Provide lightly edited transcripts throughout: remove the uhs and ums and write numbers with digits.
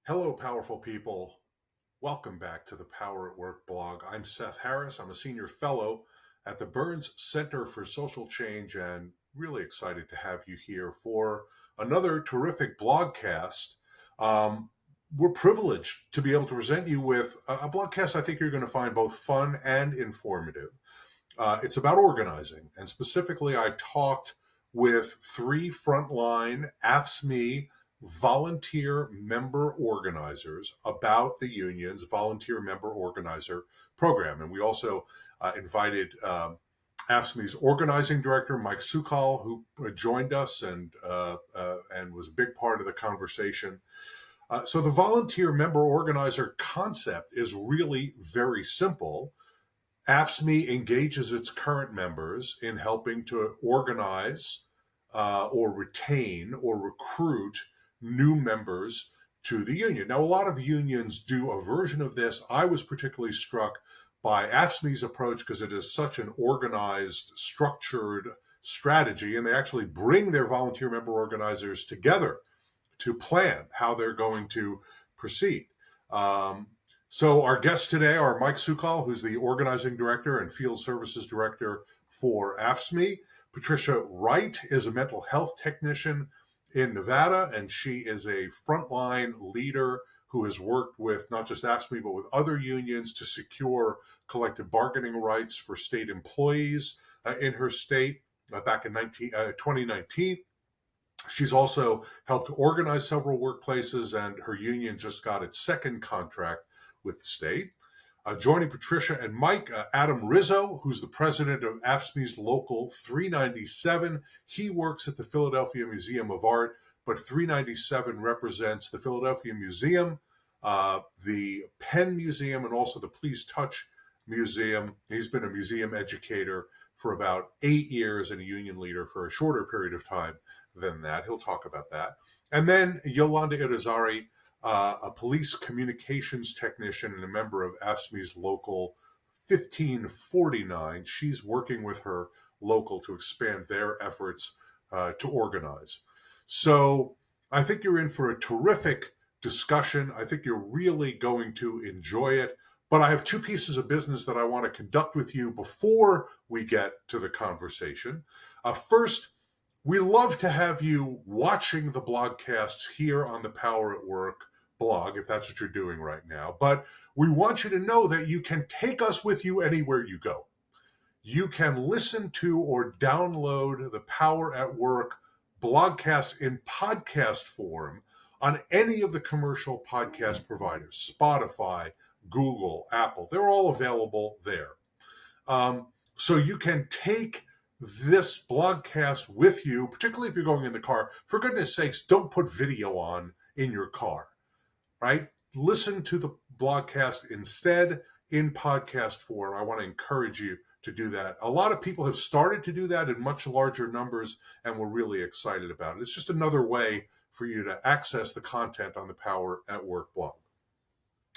Hello, powerful people. Welcome back to the Power at Work blog. I'm Seth Harris. I'm a senior fellow at the Burns Center for Social Change and really excited to have you here for another terrific blogcast. We're privileged to be able to present you with a blogcast I think you're going to find both fun and informative. It's about organizing, and specifically, I talked with three frontline AFSCME volunteer member organizers about the union's volunteer member organizer program. And we also invited AFSCME's organizing director, Mike Sukal, who joined us and was a big part of the conversation. So the volunteer member organizer concept is really very simple. AFSCME engages its current members in helping to organize or retain or recruit new members to the union. Now, a lot of unions do a version of this. I was particularly struck by AFSCME's approach because it is such an organized, structured strategy, and they actually bring their volunteer member organizers together to plan how they're going to proceed. So our guests today are Mike Sukal, who's the organizing director and field services director for AFSCME. Patricia Wright is a mental health technician in Nevada, and she is a frontline leader who has worked with not just AFSCME, but with other unions to secure collective bargaining rights for state employees in her state back in 2019. She's also helped organize several workplaces, and her union just got its second contract with the state. Joining Patricia and Mike, Adam Rizzo, who's the president of AFSCME's Local 397. He works at the Philadelphia Museum of Art, but 397 represents the Philadelphia Museum, the Penn Museum, and also the Please Touch Museum. He's been a museum educator for about 8 years and a union leader for a shorter period of time than that. He'll talk about that. And then Yolanda Irizarry, a police communications technician and a member of AFSCME's Local 1549. She's working with her local to expand their efforts to organize. So I think you're in for a terrific discussion. I think you're really going to enjoy it. But I have two pieces of business that I want to conduct with you before we get to the conversation. First, we love to have you watching the blogcasts here on the Power at Work blog, if that's what you're doing right now. But we want you to know that you can take us with you anywhere you go. You can listen to or download the Power at Work blogcast in podcast form on any of the commercial podcast providers, Spotify, Google, Apple. They're all available there. So you can take this blogcast with you, particularly if you're going in the car. For goodness sakes, don't put video on in your car, right? Listen to the blogcast instead in podcast form. I want to encourage you to do that. A lot of people have started to do that in much larger numbers, and we're really excited about it. It's just another way for you to access the content on the Power at Work blog.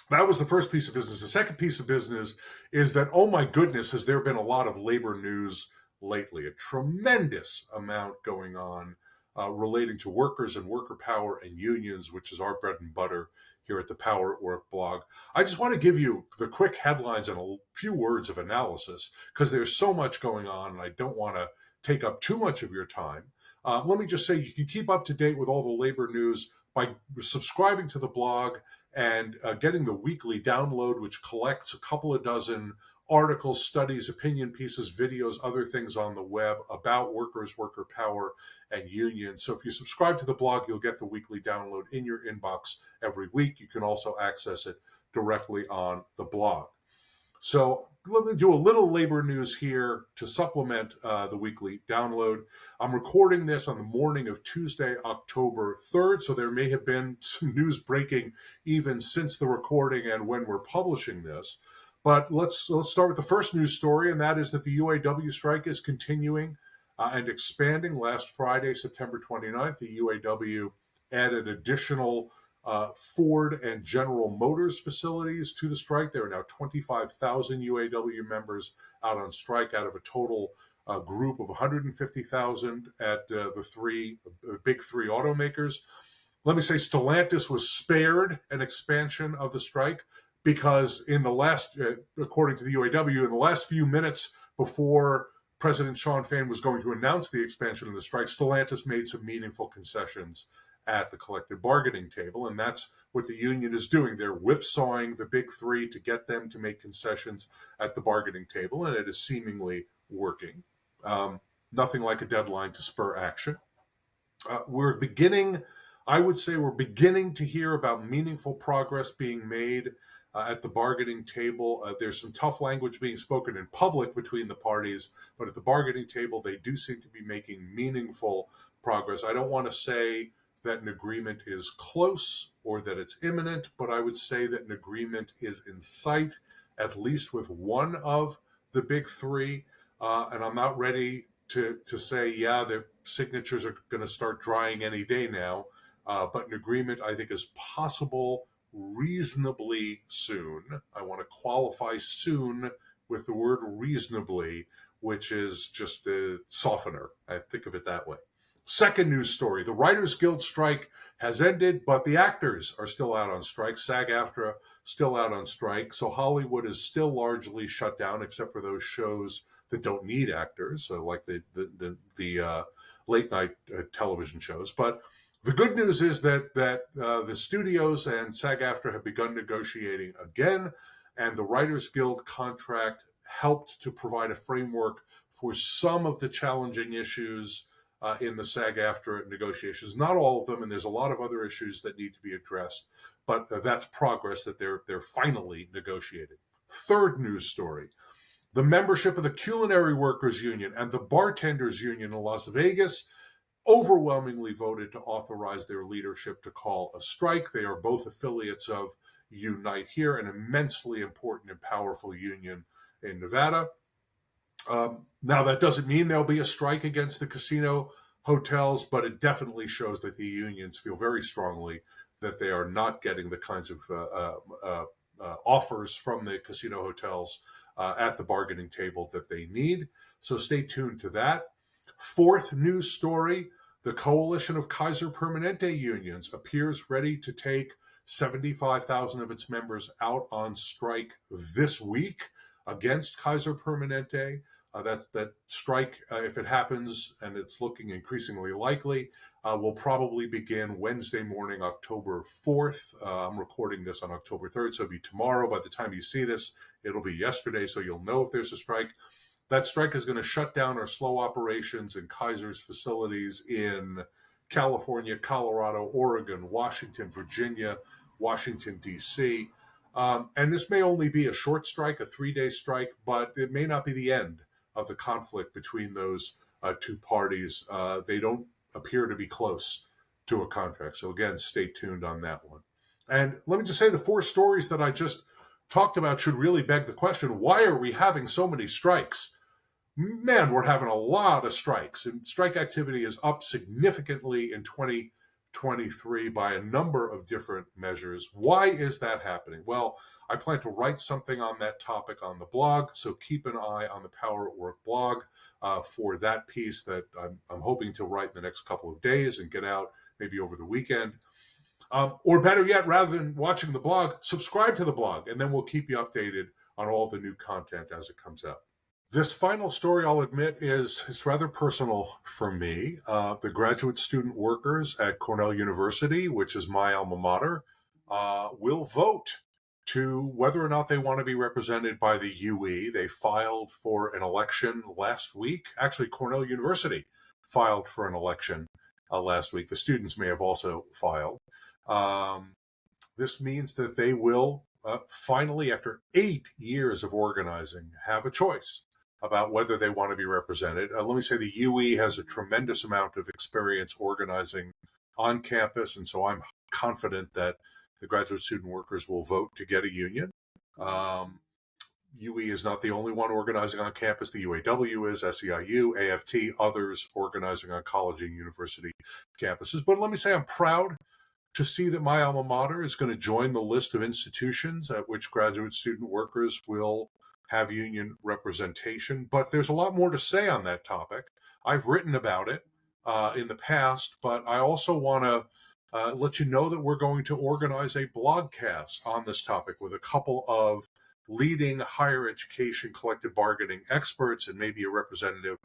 That was the first piece of business. The second piece of business is that, oh my goodness, has there been a lot of labor news lately, a tremendous amount going on relating to workers and worker power and unions, which is our bread and butter here at the Power at Work blog. I just want to give you the quick headlines and a few words of analysis because there's so much going on and I don't want to take up too much of your time. Let me just say you can keep up to date with all the labor news by subscribing to the blog and getting the weekly download, which collects a couple of dozen articles, studies, opinion pieces, videos, other things on the web about workers, worker power, and unions. So if you subscribe to the blog, you'll get the weekly download in your inbox every week. You can also access it directly on the blog. So let me do a little labor news here to supplement the weekly download. I'm recording this on the morning of Tuesday, October 3rd, so there may have been some news breaking even since the recording and when we're publishing this. But let's start with the first news story, and that is that the UAW strike is continuing and expanding. Last Friday, September 29th, the UAW added additional Ford and General Motors facilities to the strike. There are now 25,000 UAW members out on strike out of a total group of 150,000 at the big three automakers. let me say Stellantis was spared an expansion of the strike because in the last, according to the UAW, in the last few minutes before President Sean Fain was going to announce the expansion of the strike, Stellantis made some meaningful concessions at the collective bargaining table, and that's what the union is doing. They're whipsawing the big three to get them to make concessions at the bargaining table, and it is seemingly working. Nothing like a deadline to spur action. We're beginning, I would say, we're beginning to hear about meaningful progress being made at the bargaining table. There's some tough language being spoken in public between the parties, but at the bargaining table, they do seem to be making meaningful progress. I don't want to say that an agreement is close or that it's imminent, but I would say that an agreement is in sight, at least with one of the big three. And I'm not ready to say, yeah, the signatures are going to start drying any day now. But an agreement, I think, is possible reasonably soon. I want to qualify soon with the word reasonably, which is just a softener. I think of it that way. Second news story, the Writers Guild strike has ended, but the actors are still out on strike. SAG-AFTRA still out on strike. So Hollywood is still largely shut down, except for those shows that don't need actors, like the late night television shows. But the good news is that the studios and SAG-AFTRA have begun negotiating again, and the Writers Guild contract helped to provide a framework for some of the challenging issues in the SAG-AFTRA negotiations. Not all of them, and there's a lot of other issues that need to be addressed, but that's progress that they're finally negotiating. Third news story. The membership of the Culinary Workers Union and the Bartenders Union in Las Vegas overwhelmingly voted to authorize their leadership to call a strike. They are both affiliates of Unite Here, an immensely important and powerful union in Nevada. Now, that doesn't mean there'll be a strike against the casino hotels, but it definitely shows that the unions feel very strongly that they are not getting the kinds of offers from the casino hotels at the bargaining table that they need. So stay tuned to that. Fourth news story, the Coalition of Kaiser Permanente Unions appears ready to take 75,000 of its members out on strike this week against Kaiser Permanente. That strike, if it happens, and it's looking increasingly likely, will probably begin Wednesday morning, October 4th. I'm recording this on October 3rd, so it'll be tomorrow. By the time you see this, it'll be yesterday, so you'll know if there's a strike. That strike is going to shut down or slow operations in Kaiser's facilities in California, Colorado, Oregon, Washington, Virginia, Washington, D.C. And this may only be a short strike, a 3-day strike, but it may not be the end of the conflict between those two parties. They don't appear to be close to a contract. So again, stay tuned on that one. And let me just say the four stories that I just talked about should really beg the question, why are we having so many strikes? Man, we're having a lot of strikes, and strike activity is up significantly in 2023 by a number of different measures. Why is that happening? Well, I plan to write something on that topic on the blog, so keep an eye on the Power at Work blog for that piece that I'm hoping to write in the next couple of days and get out maybe over the weekend. Or better yet, rather than watching the blog, subscribe to the blog, and then we'll keep you updated on all the new content as it comes out. This final story, I'll admit, is rather personal for me. The graduate student workers at Cornell University, which is my alma mater, will vote to whether or not they want to be represented by the UE. They filed for an election last week. Actually, Cornell University filed for an election last week. The students may have also filed. This means that they will finally, after 8 years of organizing, have a choice about whether they want to be represented. Let me say the UE has a tremendous amount of experience organizing on campus, and so I'm confident that the graduate student workers will vote to get a union. UE is not the only one organizing on campus. The UAW is, SEIU, AFT, others organizing on college and university campuses. But let me say I'm proud to see that my alma mater is going to join the list of institutions at which graduate student workers will have union representation, but there's a lot more to say on that topic. I've written about it in the past, but I also want to let you know that we're going to organize a blogcast on this topic with a couple of leading higher education collective bargaining experts and maybe a representative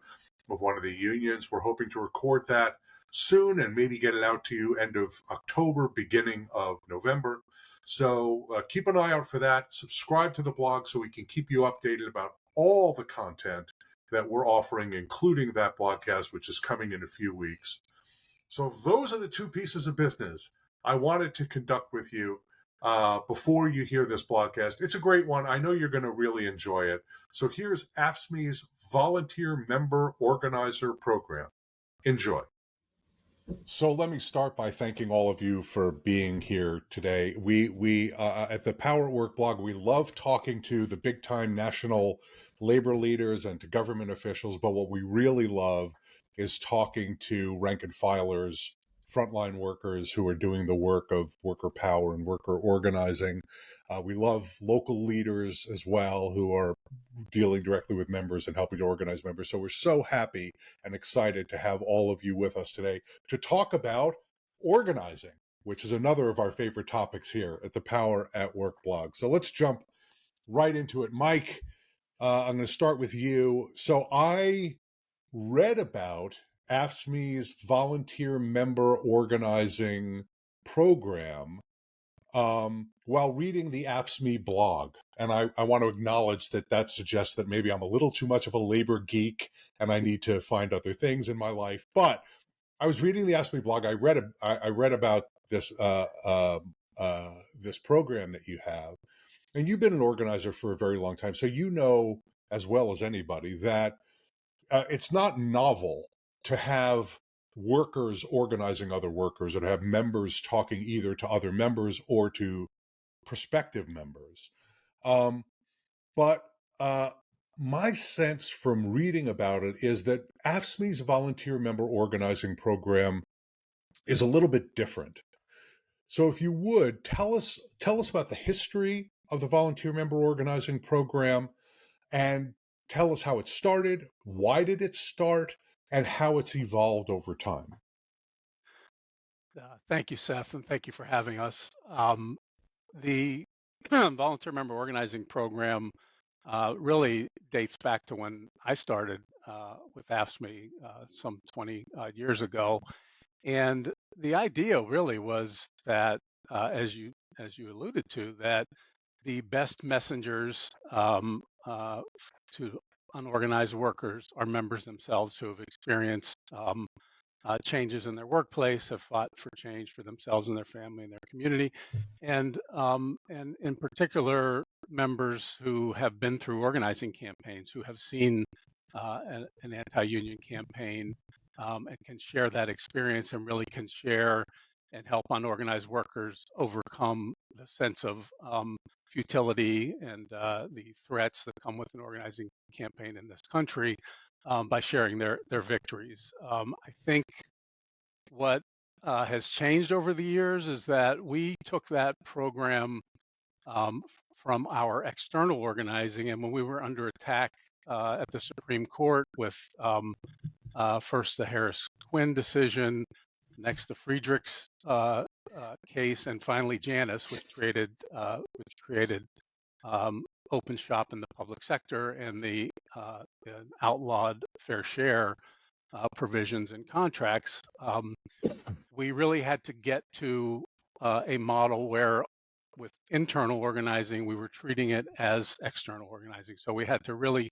of one of the unions. We're hoping to record that soon and maybe get it out to you end of October, beginning of November. So keep an eye out for that. Subscribe to the blog so we can keep you updated about all the content that we're offering, including that blogcast, which is coming in a few weeks. So those are the two pieces of business I wanted to conduct with you before you hear this blogcast. It's a great one. I know you're going to really enjoy it. So here's AFSCME's Volunteer Member Organizer Program. Enjoy. So let me start by thanking all of you for being here today. We at the Power at Work blog, we love talking to the big time national labor leaders and to government officials, but what we really love is talking to rank and filers, frontline workers who are doing the work of worker power and worker organizing. We love local leaders as well who are dealing directly with members and helping to organize members. So we're so happy and excited to have all of you with us today to talk about organizing, which is another of our favorite topics here at the Power at Work blog. So let's jump right into it. Mike, I'm going to start with you. So I read about AFSCME's volunteer member organizing program while reading the AFSCME blog. And I want to acknowledge that suggests that maybe I'm a little too much of a labor geek and I need to find other things in my life. But I was reading the AFSCME blog. I read about this this program that you have. And you've been an organizer for a very long time. So you know as well as anybody that it's not novel to have workers organizing other workers or to have members talking either to other members or to prospective members. But my sense from reading about it is that AFSCME's volunteer member organizing program is a little bit different. So if you would, tell us about the history of the volunteer member organizing program and tell us how it started, why did it start, and how it's evolved over time. Thank you, Seth, and thank you for having us. The volunteer member organizing program really dates back to when I started with AFSCME some 20 years ago. And the idea really was that, as you alluded to, that the best messengers to unorganized workers are members themselves who have experienced changes in their workplace, have fought for change for themselves and their family and their community, and in particular members who have been through organizing campaigns, who have seen an anti-union campaign and can share that experience and really can share and help unorganized workers overcome the sense of futility and the threats that come with an organizing campaign in this country by sharing their victories. I think what has changed over the years is that we took that program from our external organizing, and when we were under attack at the Supreme Court with first the Harris-Quinn decision, next the Friedrichs case, and finally Janus, which created open shop in the public sector and the outlawed fair share provisions in contracts. We really had to get to a model where with internal organizing, we were treating it as external organizing. So we had to really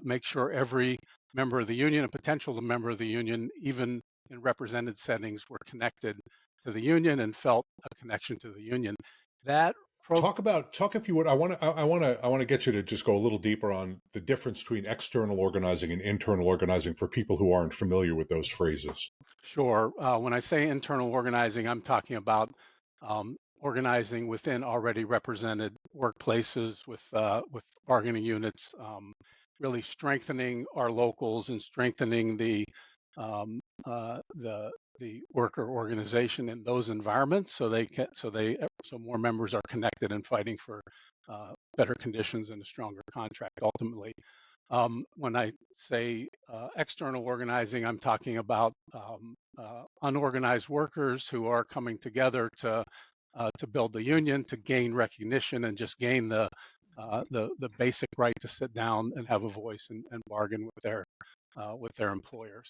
make sure every member of the union, a potential member of the union, even in represented settings, were connected to the union and felt a connection to the union. That talk if you would. I want to get you to just go a little deeper on the difference between external organizing and internal organizing for people who aren't familiar with those phrases. Sure. When I say internal organizing, I'm talking about organizing within already represented workplaces with bargaining units, really strengthening our locals and strengthening the worker organization in those environments, so more members are connected and fighting for better conditions and a stronger contract ultimately. When I say external organizing, I'm talking about unorganized workers who are coming together to build the union, to gain recognition, and just gain the basic right to sit down and have a voice and bargain with their employer.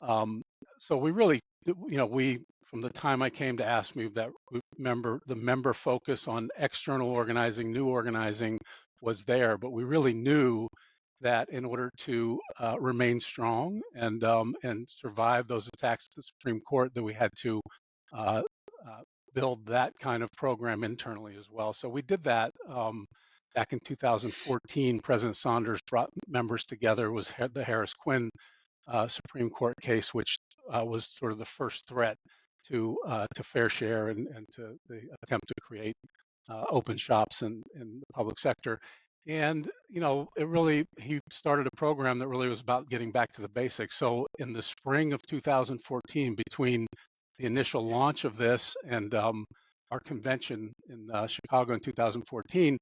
Um, so we really, we from the time I came to AFSCME, that the member focus on external organizing, new organizing was there, but we really knew that in order to remain strong and survive those attacks at the Supreme Court, that we had to uh, build that kind of program internally as well. So we did that back in 2014. President Saunders brought members together. It was the Harris Quinn Supreme Court case, which was sort of the first threat to fair share and to the attempt to create open shops in the public sector. And he started a program that really was about getting back to the basics. So in the spring of 2014, between the initial launch of this and our convention in Chicago in 2014,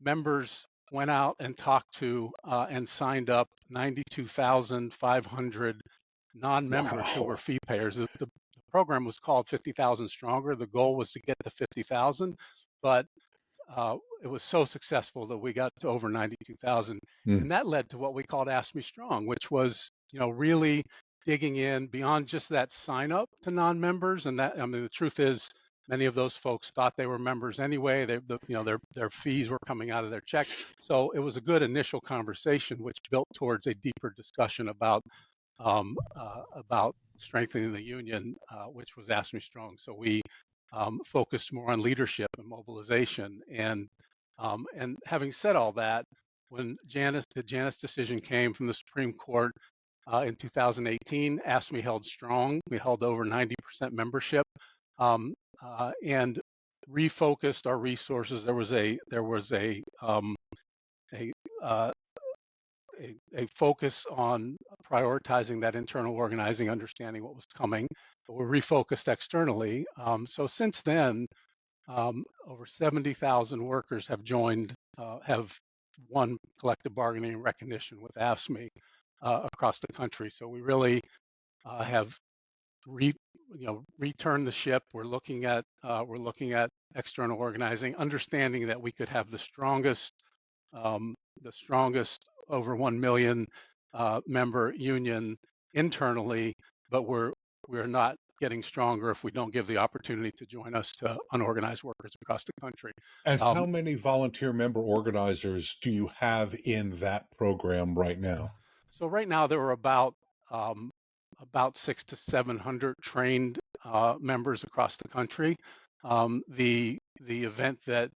members went out and talked to and signed up 92,500 non-members who were Wow. fee payers. The program was called 50,000 Stronger. The goal was to get to 50,000, but it was so successful that we got to over 92,000. Mm. And that led to what we called Ask Me Strong, which was, really digging in beyond just that sign up to non-members. And that, I mean, the truth is, many of those folks thought they were members anyway. Their fees were coming out of their check. So it was a good initial conversation, which built towards a deeper discussion about strengthening the union, which was Ask Me Strong. So we focused more on leadership and mobilization. And having said all that, when the Janus decision came from the Supreme Court in 2018, AFSCME held strong. We held over 90% membership and refocused our resources. There was a focus on prioritizing that internal organizing, understanding what was coming, but we're refocused externally. So since then, over 70,000 workers have have won collective bargaining recognition with AFSCME across the country. So we really have returned the ship. We're looking at external organizing, understanding that we could have the strongest over 1 million member union internally, but we're not getting stronger if we don't give the opportunity to join us to unorganized workers across the country. And how many volunteer member organizers do you have in that program right now? So right now there are about 600 to 700 trained members across the country. The event that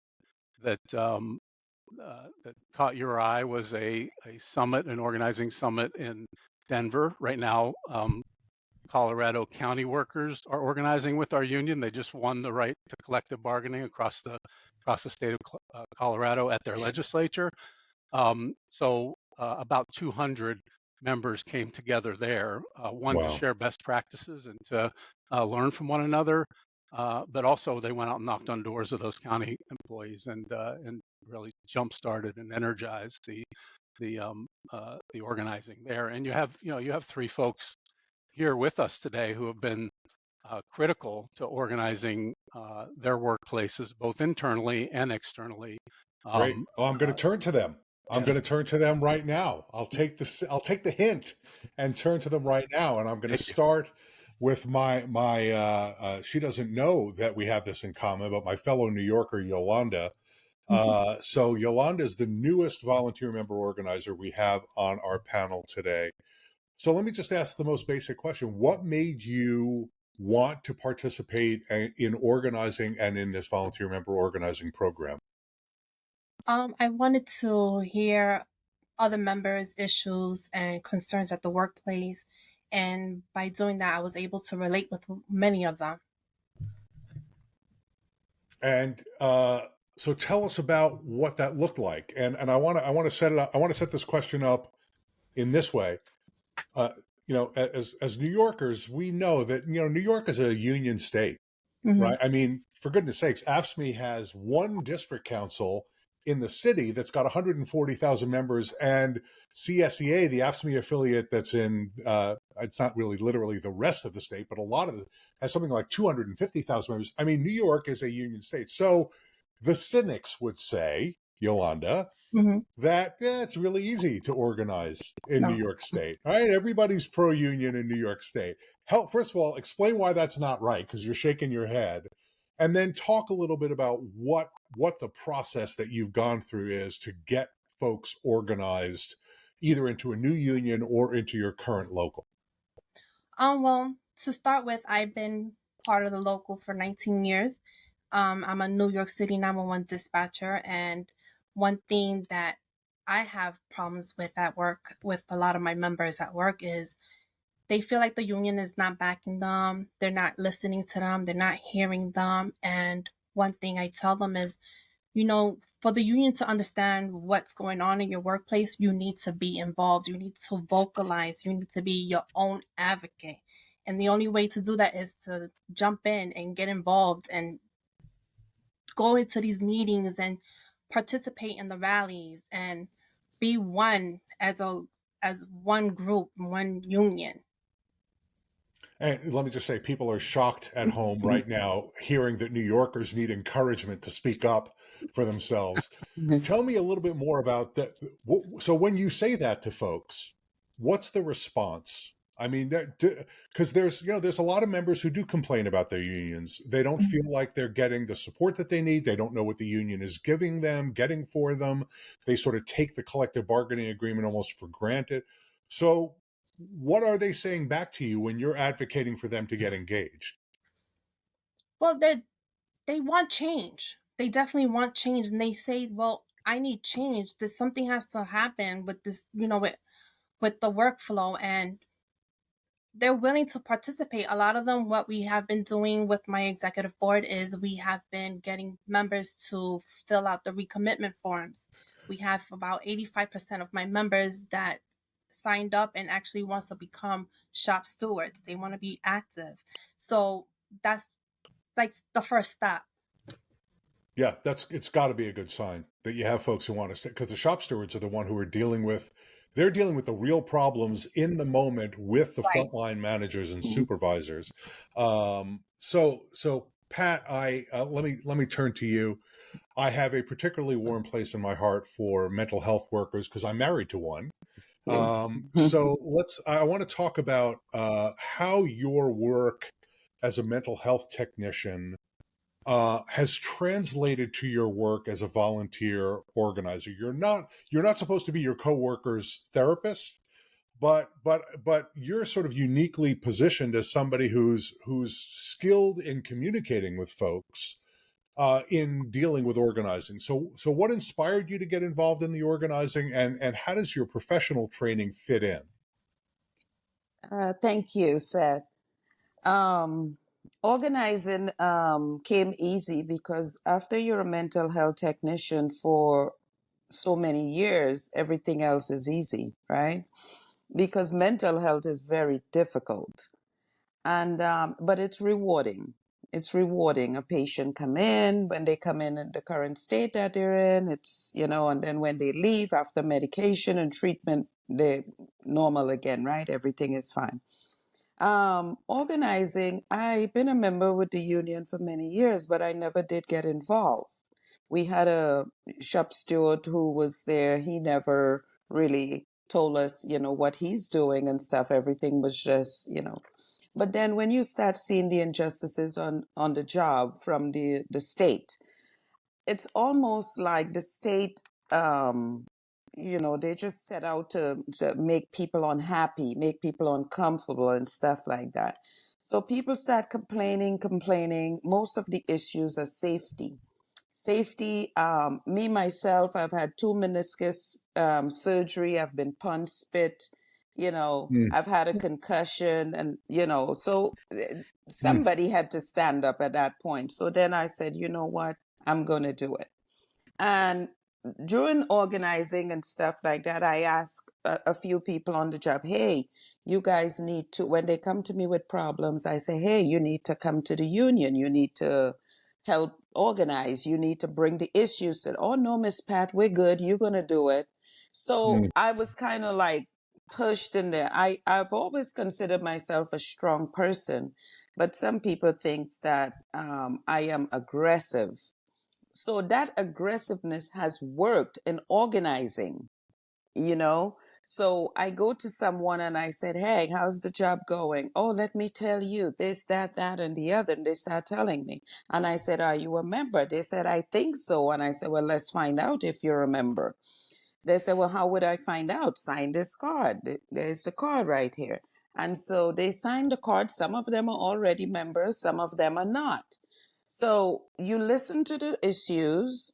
caught your eye was a summit, an organizing summit in Denver. Right now, Colorado County workers are organizing with our union. They just won the right to collective bargaining across the state of Colorado at their legislature. So about 200 members came together there, one to Wow. share best practices and to learn from one another, but also they went out and knocked on doors of those county employees and really jump-started and energized the organizing there. And you have three folks here with us today who have been critical to organizing their workplaces, both internally and externally. Great. Oh, I'm going to turn to them. I'm Yes. going to turn to them right now. I'll take the hint and turn to them right now. And I'm going to Thank you. start with my she doesn't know that we have this in common, but my fellow New Yorker, Yolanda. So Yolanda is the newest volunteer member organizer we have on our panel today. So let me just ask the most basic question. What made you want to participate in organizing and in this volunteer member organizing program? I wanted to hear other members' issues and concerns at the workplace, and by doing that, I was able to relate with many of them. And so tell us about what that looked like. And I want to set it up. I want to set this question up in this way. As New Yorkers, we know that New York is a union state, Mhm. right? I mean, for goodness sakes, AFSCME has one district council in the city that's got 140,000 members, and CSEA, the AFSCME affiliate that's in, it's not really literally the rest of the state, but a lot of it has something like 250,000 members. I mean, New York is a union state. So the cynics would say, Yolanda, that it's really easy to organize in New York State. Right? Everybody's pro-union in New York State. First of all, explain why that's not right, because you're shaking your head. And then talk a little bit about what the process that you've gone through is to get folks organized either into a new union or into your current local. Well, to start with, I've been part of the local for 19 years. I'm a New York City 911 dispatcher, and one thing that I have problems with at work, with a lot of my members at work, is they feel like the union is not backing them. They're not listening to them. They're not hearing them. And one thing I tell them is, for the union to understand what's going on in your workplace, you need to be involved. You need to vocalize. You need to be your own advocate. And the only way to do that is to jump in and get involved and go into these meetings and participate in the rallies and be one as one group, one union. And let me just say, people are shocked at home right now hearing that New Yorkers need encouragement to speak up for themselves. Tell me a little bit more about that. So when you say that to folks, what's the response? I mean, because there's a lot of members who do complain about their unions. They don't feel like they're getting the support that they need. They don't know what the union is getting for them. They sort of take the collective bargaining agreement almost for granted. So what are they saying back to you when you're advocating for them to get engaged? Well, they want change. They definitely want change. And they say, well, I need change. Something has to happen with this, with the workflow. And they're willing to participate. A lot of them, what we have been doing with my executive board is we have been getting members to fill out the recommitment forms. We have about 85% of my members that signed up and actually wants to become shop stewards. They want to be active. So that's like the first step. Yeah, it's got to be a good sign that you have folks who want to stay, because the shop stewards are the one who are dealing with the real problems in the moment with the frontline managers and supervisors. So Pat, let me turn to you. I have a particularly warm place in my heart for mental health workers because I'm married to one. So I want to talk about how your work as a mental health technician has translated to your work as a volunteer organizer. You're not supposed to be your coworker's therapist, but you're sort of uniquely positioned as somebody who's skilled in communicating with folks in dealing with organizing. So what inspired you to get involved in the organizing, and how does your professional training fit in? Thank you, Seth. Organizing came easy because after you're a mental health technician for so many years, everything else is easy, right? Because mental health is very difficult, and but it's rewarding. It's rewarding. A patient when they come in the current state that they're in, it's, and then when they leave after medication and treatment, they're normal again, right? Everything is fine. Organizing, I've been a member with the union for many years, but I never did get involved. We had a shop steward who was there. He never really told us, what he's doing and stuff. Everything was just, But then when you start seeing the injustices on the job from the state, it's almost like the state, they just set out to make people unhappy, make people uncomfortable and stuff like that. So people start complaining. Most of the issues are safety. Me, myself, I've had 2 meniscus surgery. I've been punched, spit, I've had a concussion, and, so somebody had to stand up at that point. So then I said, you know what, I'm going to do it. And during organizing and stuff like that, I ask a few people on the job, hey, you guys need to, when they come to me with problems, I say, hey, you need to come to the union. You need to help organize. You need to bring the issues. Said, oh no, Miss Pat, we're good. You're gonna do it. So I was kind of like pushed in there. I've always considered myself a strong person, but some people think that I am aggressive. So that aggressiveness has worked in organizing, you know. So I go to someone and I said, hey, how's the job going? Oh, let me tell you this, that, and the other. And they start telling me. And I said, are you a member? They said, I think so. And I said, well, let's find out if you're a member. They said, well, how would I find out? Sign this card. There's the card right here. And so they signed the card. Some of them are already members, some of them are not. So you listen to the issues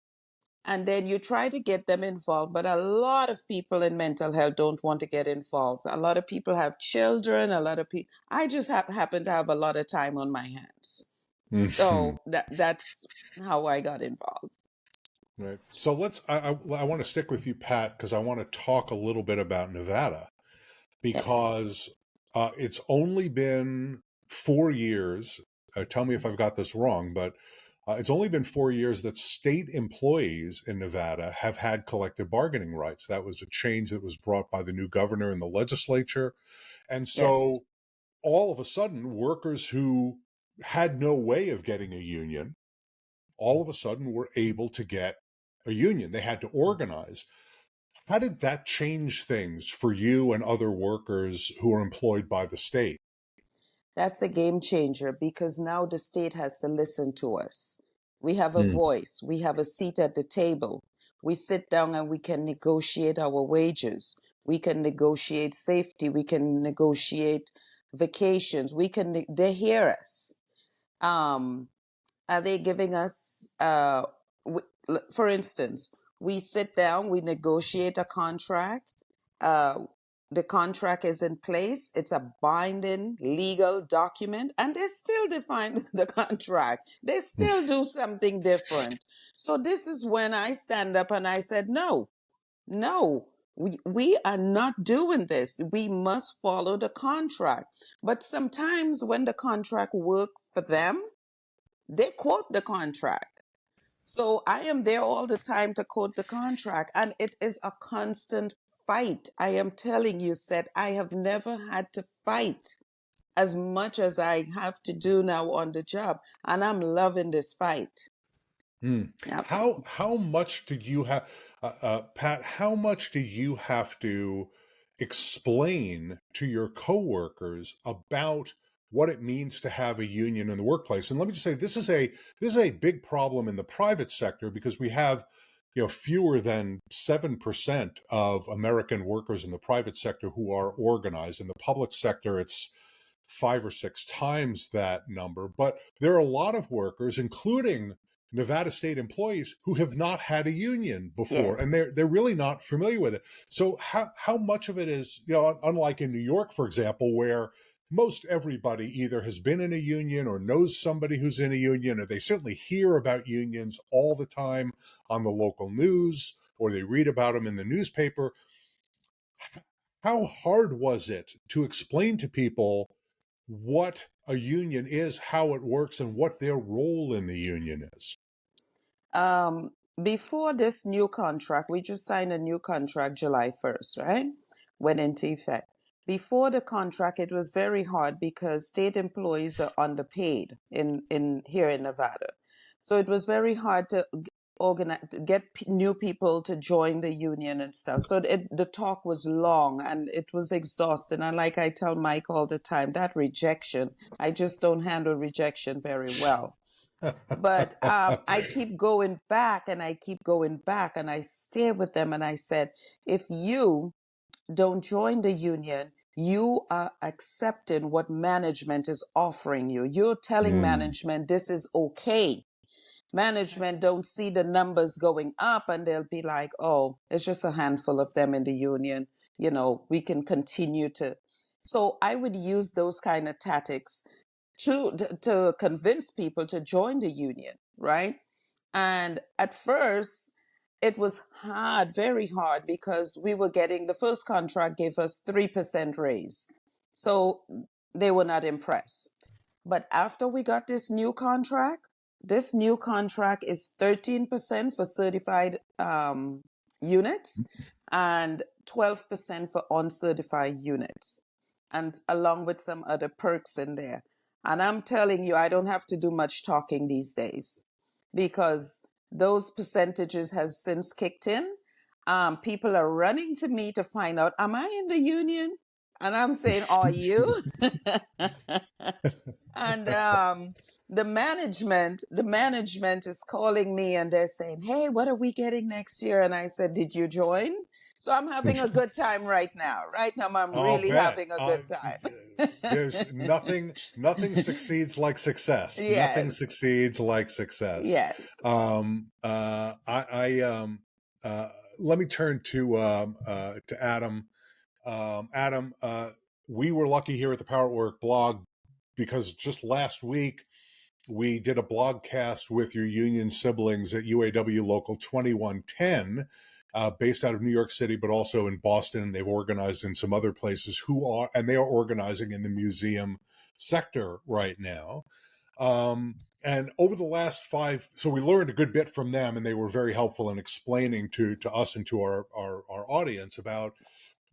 and then you try to get them involved. But a lot of people in mental health don't want to get involved. A lot of people have children, a lot of people. I just happen to have a lot of time on my hands. So that's how I got involved. Right. So I want to stick with you, Pat, because I want to talk a little bit about Nevada, because it's only been 4 years. Tell me if I've got this wrong, but it's only been 4 years that state employees in Nevada have had collective bargaining rights. That was a change that was brought by the new governor in the legislature. And so all of a sudden, workers who had no way of getting a union, all of a sudden were able to get a union. They had to organize. How did that change things for you and other workers who are employed by the state? That's a game changer because now the state has to listen to us. We have a voice. We have a seat at the table. We sit down and we can negotiate our wages. We can negotiate safety. We can negotiate vacations. They hear us. Are they giving us, for instance, we sit down, we negotiate a contract. The contract is in place. It's a binding legal document, and they still define the contract. They still do something different. So this is when I stand up and I said, no, we are not doing this. We must follow the contract. But sometimes when the contract works for them, they quote the contract. So I am there all the time to quote the contract, and it is a constant fight. I am telling you, Seth, I have never had to fight as much as I have to do now on the job, and I'm loving this fight. Yep. How much did you have, Pat? How much did you have to explain to your coworkers about what it means to have a union in the workplace? And let me just say, this is a big problem in the private sector because we have, fewer than 7% of American workers in the private sector who are organized. In the public sector, it's 5 or 6 times that number. But there are a lot of workers, including Nevada state employees, who have not had a union before, and they're really not familiar with it. So how much of it is, unlike in New York, for example, where most everybody either has been in a union or knows somebody who's in a union, or they certainly hear about unions all the time on the local news, or they read about them in the newspaper. How hard was it to explain to people what a union is, how it works, and what their role in the union is? Before this new contract, we just signed a new contract July 1st, right? Went into effect. Before the contract, it was very hard because state employees are underpaid in here in Nevada. So it was very hard to organize, get new people to join the union and stuff. So the talk was long and it was exhausting. And like I tell Mike all the time, that rejection, I just don't handle rejection very well. But I keep going back and I keep going back and I stay with them. And I said, if you don't join the union, you are accepting what management is offering you. You're telling management this is okay. Management don't see the numbers going up and they'll be like, oh, it's just a handful of them in the union. We can continue to. So I would use those kind of tactics to convince people to join the union, right? And at first, it was hard, very hard, because we were getting the first contract gave us 3% raise. So they were not impressed. But after we got this new contract, this new contract is 13% for certified units and 12% for uncertified units, and along with some other perks in there. And I'm telling you, I don't have to do much talking these days because those percentages has since kicked in. People are running to me to find out, am I in the union? And I'm saying, are you? And the management is calling me and they're saying, hey, what are we getting next year? And I said, did you join? So I'm having a good time right now. Right now, I'm I'll really bet. having a good time. There's nothing succeeds like success. Nothing Yes. succeeds like success. Yes. Let me turn to Adam. Adam, we were lucky here at the Power at Work blog because just last week we did a blogcast with your union siblings at UAW Local 2110, based out of New York City, but also in Boston. They've organized in some other places and they are organizing in the museum sector right now. And over the last so we learned a good bit from them, and they were very helpful in explaining to us and to our audience about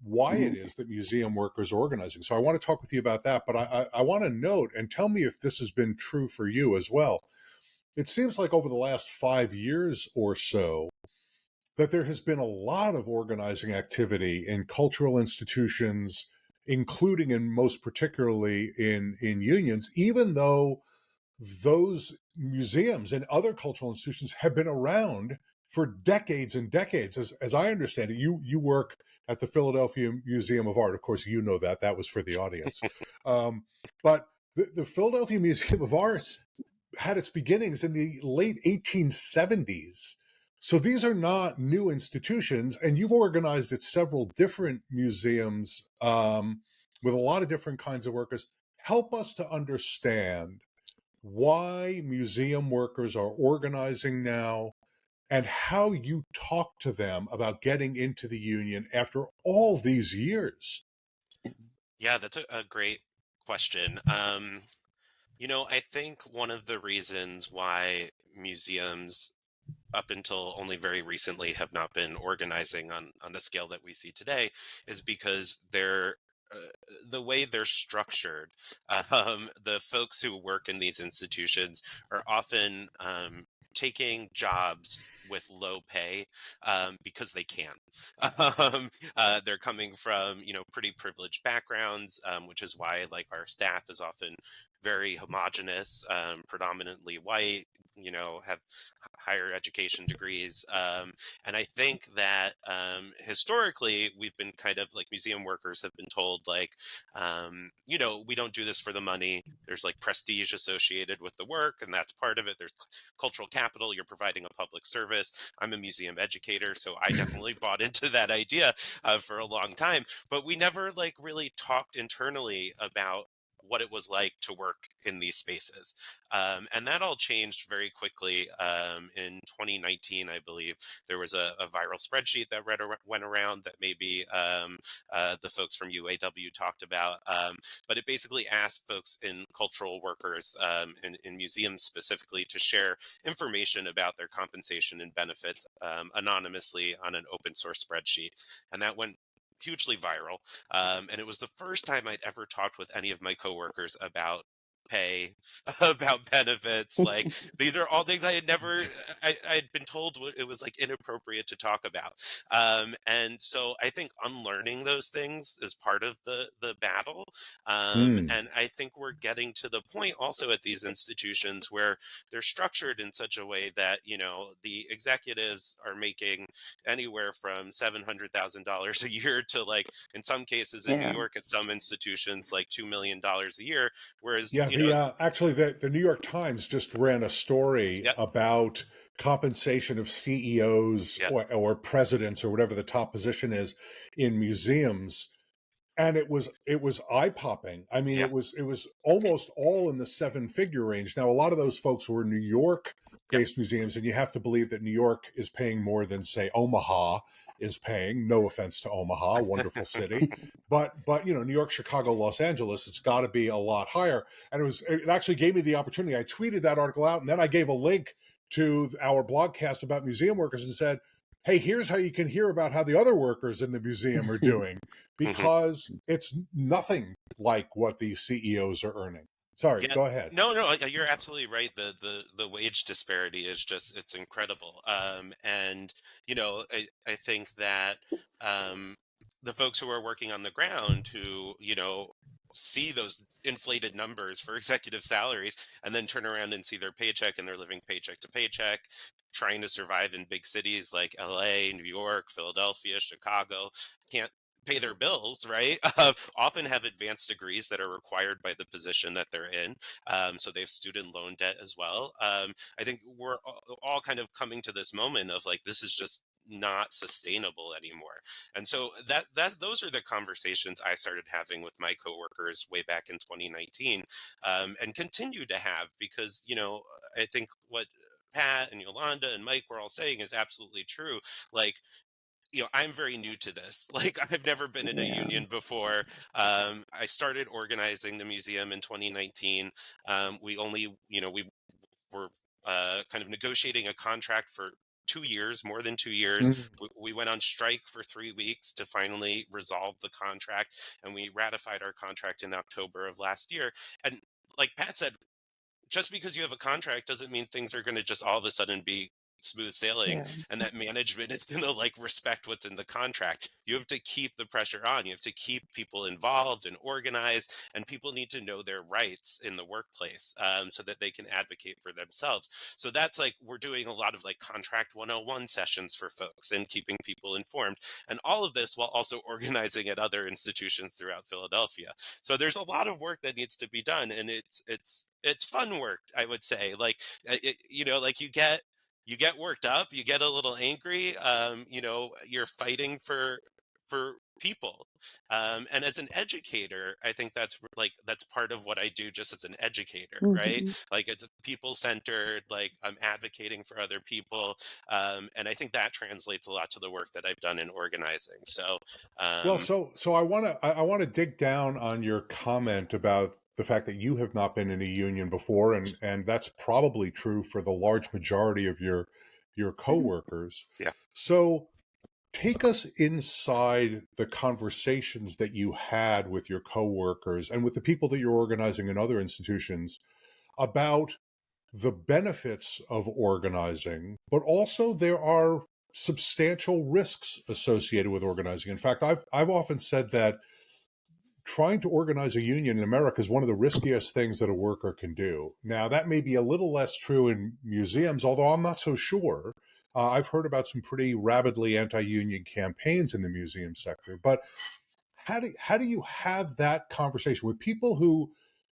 why it is that museum workers are organizing. So I want to talk with you about that, but I want to note, and tell me if this has been true for you as well. It seems like over the last 5 years or so, that there has been a lot of organizing activity in cultural institutions, including and most particularly in unions, even though those museums and other cultural institutions have been around for decades and decades. As I understand it, you work at the Philadelphia Museum of Art. Of course, you know that was for the audience. But the Philadelphia Museum of Art had its beginnings in the late 1870s. So these are not new institutions, and you've organized at several different museums with a lot of different kinds of workers. Help us to understand why museum workers are organizing now and how you talk to them about getting into the union after all these years. Yeah, that's a great question. I think one of the reasons why museums up until only very recently have not been organizing on the scale that we see today is because the way they're structured, the folks who work in these institutions are often taking jobs with low pay because they can. They're coming from pretty privileged backgrounds, which is why like our staff is often very homogenous, predominantly white, have higher education degrees. And I think that historically we've been kind of like museum workers have been told like, we don't do this for the money. There's like prestige associated with the work, and that's part of it. There's cultural capital. You're providing a public service. I'm a museum educator, so I definitely bought into that idea for a long time. But we never like really talked internally about what it was like to work in these spaces. And that all changed very quickly. In 2019, I believe, there was a viral spreadsheet that went around that maybe the folks from UAW talked about. But it basically asked folks in cultural workers, in museums specifically, to share information about their compensation and benefits anonymously on an open source spreadsheet. And that went hugely viral. And it was the first time I'd ever talked with any of my coworkers about pay, about benefits. Like these are all things I had never, I'd been told it was like inappropriate to talk about. And so I think unlearning those things is part of the battle. And I think we're getting to the point also at these institutions where they're structured in such a way that, the executives are making anywhere from $700,000 a year to like, in some cases in New York at some institutions, like $2 million a year. Whereas, actually the New York Times just ran a story about compensation of CEOs or presidents or whatever the top position is in museums. And it was eye-popping. I mean, it was almost all in the 7-figure range. Now, a lot of those folks were New York-based museums, and you have to believe that New York is paying more than, say, Omaha is paying. No offense to Omaha, wonderful city, but New York, Chicago, Los Angeles, it's got to be a lot higher. And it actually gave me the opportunity. I tweeted that article out, and then I gave a link to our blogcast about museum workers and said, hey, here's how you can hear about how the other workers in the museum are doing, because it's nothing like what these CEOs are earning. Sorry, Yeah, go ahead. no, you're absolutely right. The wage disparity is it's incredible. And I think that the folks who are working on the ground who see those inflated numbers for executive salaries and then turn around and see their paycheck and they're living paycheck to paycheck, trying to survive in big cities like LA, New York, Philadelphia, Chicago, can't pay their bills, right? Often have advanced degrees that are required by the position that they're in. So they have student loan debt as well. I think we're all kind of coming to this moment of like, this is just not sustainable anymore. And so those are the conversations I started having with my coworkers way back in 2019, and continue to have, because, I think what Pat and Yolanda and Mike were all saying is absolutely true. Like, I'm very new to this. Like, I've never been in a union before. I started organizing the museum in 2019. We were kind of negotiating a contract for 2 years, more than 2 years. We went on strike for 3 weeks to finally resolve the contract, and we ratified our contract in October of last year. And like Pat said, just because you have a contract doesn't mean things are going to just all of a sudden be smooth sailing and that management is going to like respect what's in the contract. You have to keep the pressure on. You have to keep people involved and organized, and people need to know their rights in the workplace, so that they can advocate for themselves. So that's like, we're doing a lot of like contract 101 sessions for folks and keeping people informed, and all of this while also organizing at other institutions throughout Philadelphia. So there's a lot of work that needs to be done, and it's fun work, I would say. Like, like you get worked up, you get a little angry, you're fighting for people. And as an educator, I think that's part of what I do just as an educator, right? Like, it's people centered, like I'm advocating for other people. And I think that translates a lot to the work that I've done in organizing. So, so I want to dig down on your comment about the fact that you have not been in a union before, and that's probably true for the large majority of your coworkers. Yeah. So take us inside the conversations that you had with your coworkers and with the people that you're organizing in other institutions about the benefits of organizing, but also there are substantial risks associated with organizing. In fact, I've often said that trying to organize a union in America is one of the riskiest things that a worker can do. Now, that may be a little less true in museums, although I'm not so sure. I've heard about some pretty rabidly anti-union campaigns in the museum sector. But how do you have that conversation with people who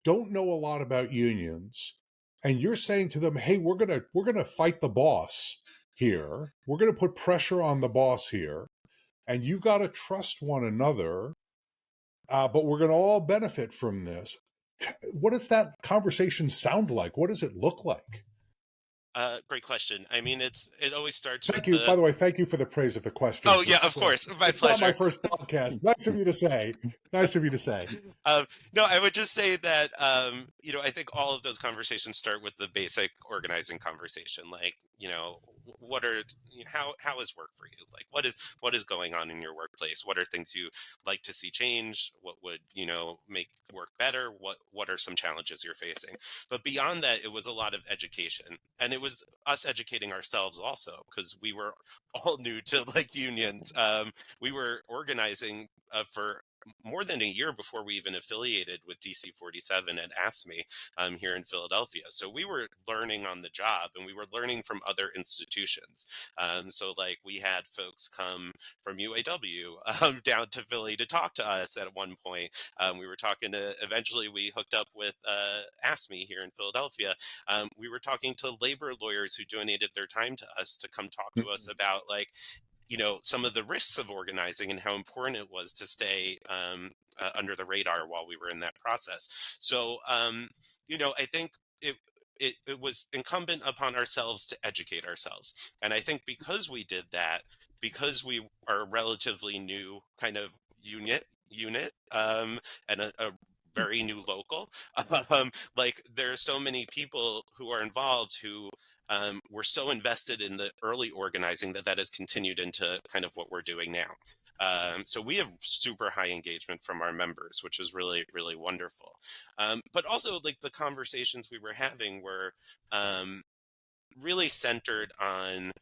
don't know a lot about unions, and you're saying to them, "Hey, we're gonna fight the boss here. We're gonna put pressure on the boss here, and you've got to trust one another." But we're going to all benefit from this. What does that conversation sound like? What does it look like? Great question. I mean, it always starts Thank with you. By the way, thank you for the praise of the questions. Oh, yeah, of course. My it's pleasure. not my first podcast. Nice of you to say. Nice of you to say. No, I would just say that, I think all of those conversations start with the basic organizing conversation. Like, how is work for you? Like, what is going on in your workplace? What are things you like to see change? What would, make work better? What are some challenges you're facing? But beyond that, it was a lot of education, and it was us educating ourselves also, because we were all new to like unions. We were organizing for more than a year before we even affiliated with DC 47 at AFSCME here in Philadelphia. So we were learning on the job, and we were learning from other institutions. So like, we had folks come from UAW down to Philly to talk to us at one point. We were talking to, eventually we hooked up with AFSCME here in Philadelphia. We were talking to labor lawyers who donated their time to us to come talk to us about like, some of the risks of organizing and how important it was to stay under the radar while we were in that process. So, I think it was incumbent upon ourselves to educate ourselves. And I think because we did that, because we are a relatively new kind of unit, and a very new local, like there are so many people who are involved who were so invested in the early organizing that has continued into kind of what we're doing now. So we have super high engagement from our members, which is really, really wonderful. But also, like, the conversations we were having were really centered on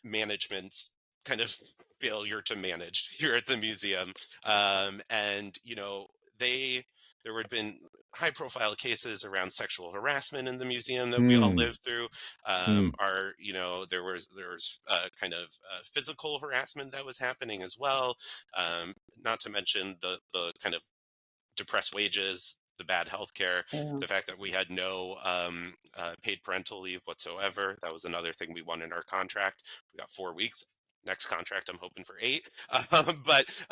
management's kind of failure to manage here at the museum. And, there had been high profile cases around sexual harassment in the museum that we all lived through. There was kind of physical harassment that was happening as well. Not to mention the kind of depressed wages, the bad healthcare, the fact that we had no paid parental leave whatsoever. That was another thing we won in our contract. We got 4 weeks. Next contract, I'm hoping for 8. But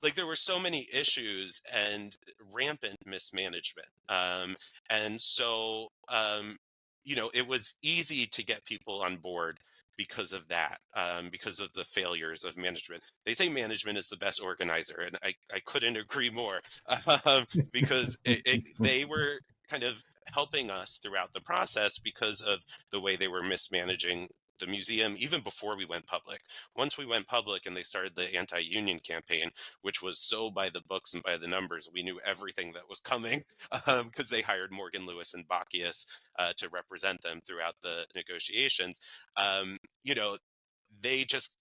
like, there were so many issues and rampant mismanagement. And so, it was easy to get people on board because of that, because of the failures of management. They say management is the best organizer, and I couldn't agree more, because they were kind of helping us throughout the process because of the way they were mismanaging the museum, even before we went public. Once we went public and they started the anti-union campaign, which was so by the books and by the numbers, we knew everything that was coming, because they hired Morgan Lewis and Bacchius to represent them throughout the negotiations. They just,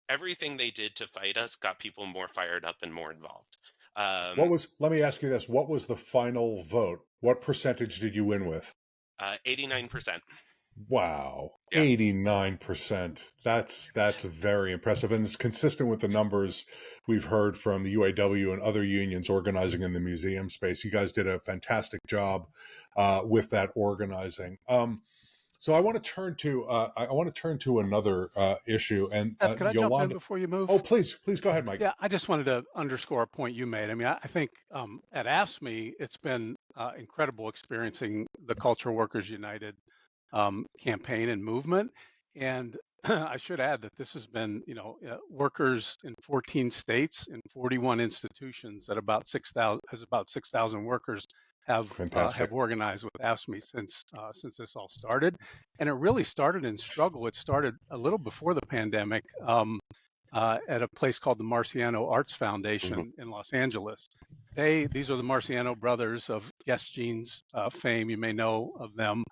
everything they did to fight us got people more fired up and more involved. Let me ask you this, what was the final vote? What percentage did you win with? 89%. Wow. Yeah. 89%. That's very impressive. And it's consistent with the numbers we've heard from the UAW and other unions organizing in the museum space. You guys did a fantastic job with that organizing. So I want to turn to another issue. And Seth, could I jump in Yolanda, before you move? oh, please go ahead, Mike. Yeah, I just wanted to underscore a point you made. I mean, I think at AFSCME, it's been incredible experiencing the Cultural Workers United campaign and movement. And I should add that this has been, workers in 14 states and 41 institutions at about 6,000 workers have organized with AFSCME since this all started. And it really started in struggle. It started a little before the pandemic at a place called the Marciano Arts Foundation in Los Angeles. These are the Marciano brothers of Guess Jeans fame. You may know of them.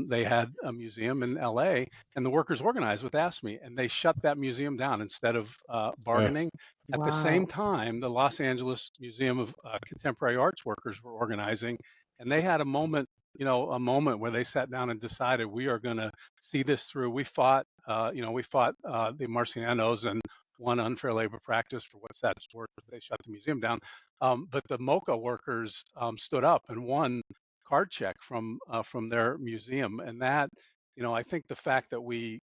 They had a museum in LA, and the workers organized with AFSCME, and they shut that museum down instead of bargaining. At the same time, the Los Angeles Museum of Contemporary Arts workers were organizing, and they had a moment where they sat down and decided, we are going to see this through. We fought the Marcianos and won unfair labor practice for what's that worth. They shut the museum down. But the MoCA workers stood up and won card check from their museum. And that, I think the fact that we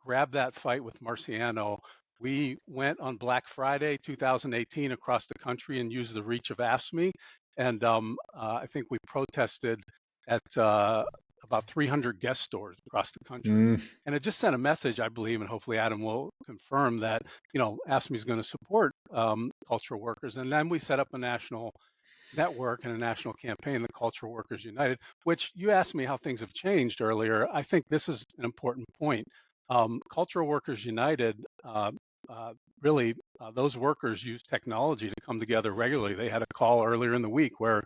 grabbed that fight with Marciano, we went on Black Friday 2018 across the country and used the reach of AFSCME. And I think we protested at about 300 guest stores across the country. And it just sent a message, I believe, and hopefully Adam will confirm that, AFSCME is going to support cultural workers. And then we set up a national network and a national campaign, the Cultural Workers United, which you asked me how things have changed earlier. I think this is an important point. Cultural Workers United, really, those workers use technology to come together regularly. They had a call earlier in the week where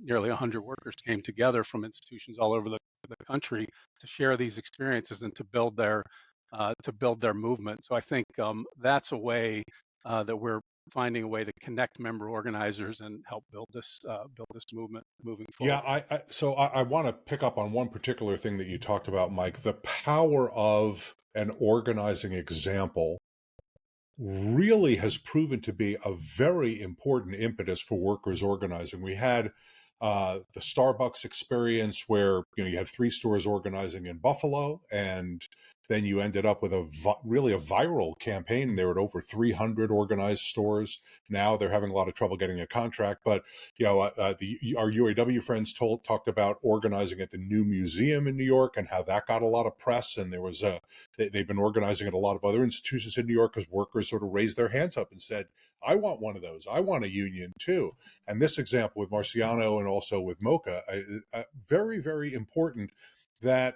nearly 100 workers came together from institutions all over the country to share these experiences and to build their movement. So I think that's a way that we're finding a way to connect member organizers and help build this movement moving forward. Yeah, so I want to pick up on one particular thing that you talked about, Mike. The power of an organizing example really has proven to be a very important impetus for workers organizing. We had the Starbucks experience where you had 3 stores organizing in Buffalo, and then you ended up with really a viral campaign. They're at over 300 organized stores now. They're having a lot of trouble getting a contract, but our UAW friends talked about organizing at the new museum in New York and how that got a lot of press. And there was they've been organizing at a lot of other institutions in New York because workers sort of raised their hands up and said, I want one of those. I want a union too. And this example with Marciano and also with Mocha, very, very important that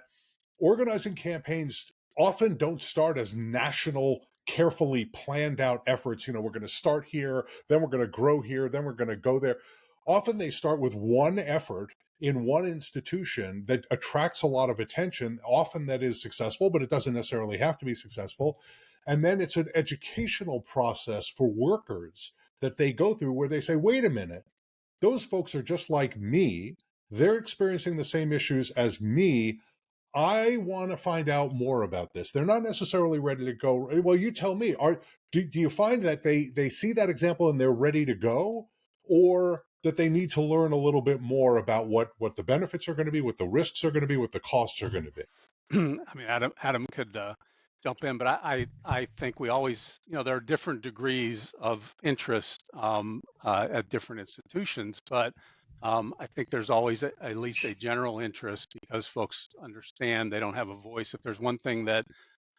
organizing campaigns often don't start as national, carefully planned out efforts. We're going to start here, then we're going to grow here, then we're going to go there. Often they start with one effort in one institution that attracts a lot of attention, often that is successful, but it doesn't necessarily have to be successful. And then it's an educational process for workers that they go through where they say, wait a minute, those folks are just like me. They're experiencing the same issues as me. I want to find out more about this. They're not necessarily ready to go. Well, you tell me, do you find that they see that example and they're ready to go, or that they need to learn a little bit more about what the benefits are going to be, what the risks are going to be, what the costs are going to be? I mean, Adam could jump in, but I think we always, there are different degrees of interest at different institutions, but I think there's always at least a general interest because folks understand they don't have a voice. If there's one thing that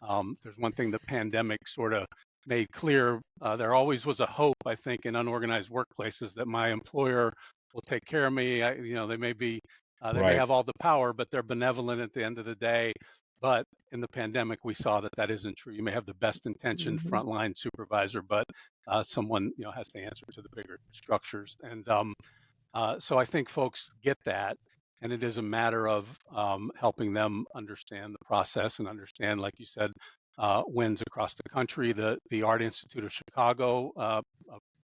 the pandemic sort of made clear, there always was a hope, I think, in unorganized workplaces that my employer will take care of me. They may be they may Right. have all the power, but they're benevolent at the end of the day. But in the pandemic, we saw that isn't true. You may have the best intentioned frontline supervisor, but someone has to answer to the bigger structures. And so I think folks get that, and it is a matter of helping them understand the process and understand, like you said, wins across the country. The Art Institute of Chicago, a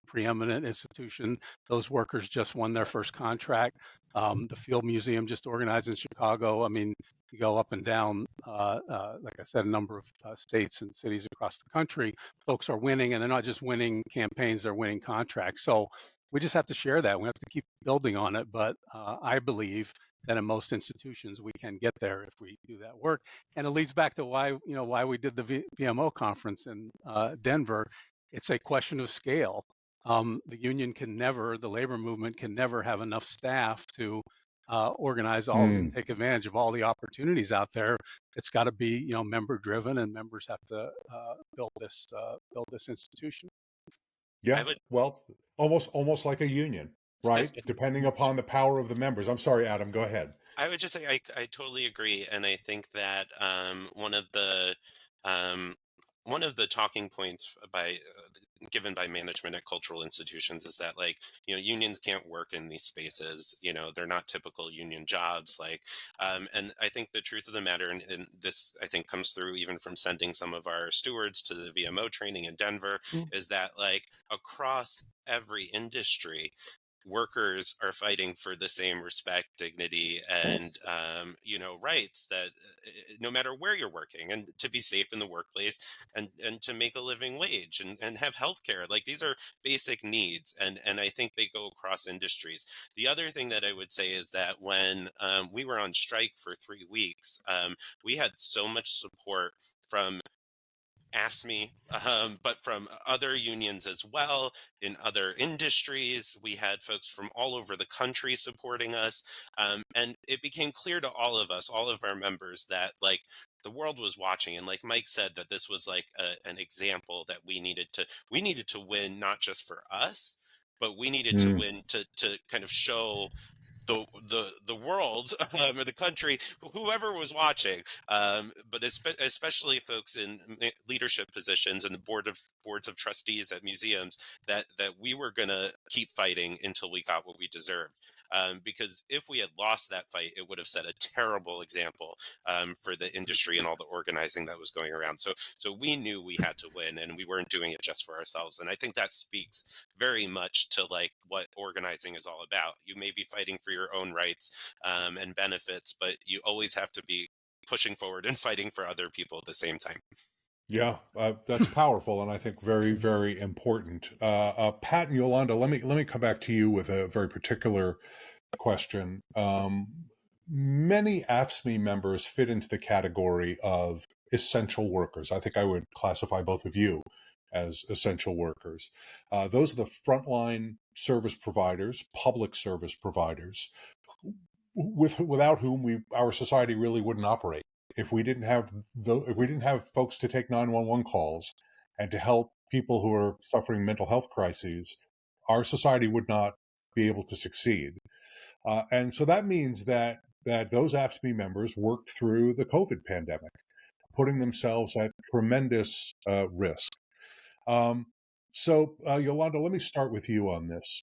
preeminent institution, those workers just won their first contract. The Field Museum just organized in Chicago. I mean, you go up and down, like I said, a number of states and cities across the country. Folks are winning, and they're not just winning campaigns, they're winning contracts. So we just have to share that. We have to keep building on it. But I believe that in most institutions we can get there if we do that work. And it leads back to why we did the VMO conference in Denver. It's a question of scale. The union the labor movement can never have enough staff to organize all and take advantage of all the opportunities out there. It's got to be member driven, and members have to build this institution. Yeah, well, almost like a union, right? Depending upon the power of the members. I'm sorry, Adam, go ahead. I would just say I totally agree, and I think that one of the talking points given by management at cultural institutions is that unions can't work in these spaces. They're not typical union jobs. And I think the truth of the matter, and this I think comes through even from sending some of our stewards to the VMO training in Denver, is that across every industry, workers are fighting for the same respect, dignity, and rights, that no matter where you're working, and to be safe in the workplace, and to make a living wage, and have health care. These are basic needs, and I think they go across industries. The other thing that I would say is that when we were on strike for 3 weeks, we had so much support from AFSCME, but from other unions as well in other industries. We had folks from all over the country supporting us, and it became clear to all of us, all of our members, that the world was watching, and like Mike said, that this was an example that we needed to win, not just for us, but we needed to win to kind of show the world or the country, whoever was watching, but especially folks in leadership positions and the boards of trustees at museums, that we were going to keep fighting until we got what we deserved. Because if we had lost that fight, it would have set a terrible example for the industry and all the organizing that was going around. So we knew we had to win, and we weren't doing it just for ourselves. And I think that speaks very much to what organizing is all about. You may be fighting for your own rights and benefits, but you always have to be pushing forward and fighting for other people at the same time. Yeah, that's powerful, and I think very, very important. Pat and Yolanda, let me come back to you with a very particular question. many AFSCME members fit into the category of essential workers. I think I would classify both of you as essential workers. Those are the frontline service providers, public service providers, without whom our society really wouldn't operate. If we didn't have folks to take 911 calls and to help people who are suffering mental health crises, our society would not be able to succeed. And so that means that those AFSCME members worked through the COVID pandemic, putting themselves at tremendous risk. So, Yolanda, let me start with you on this.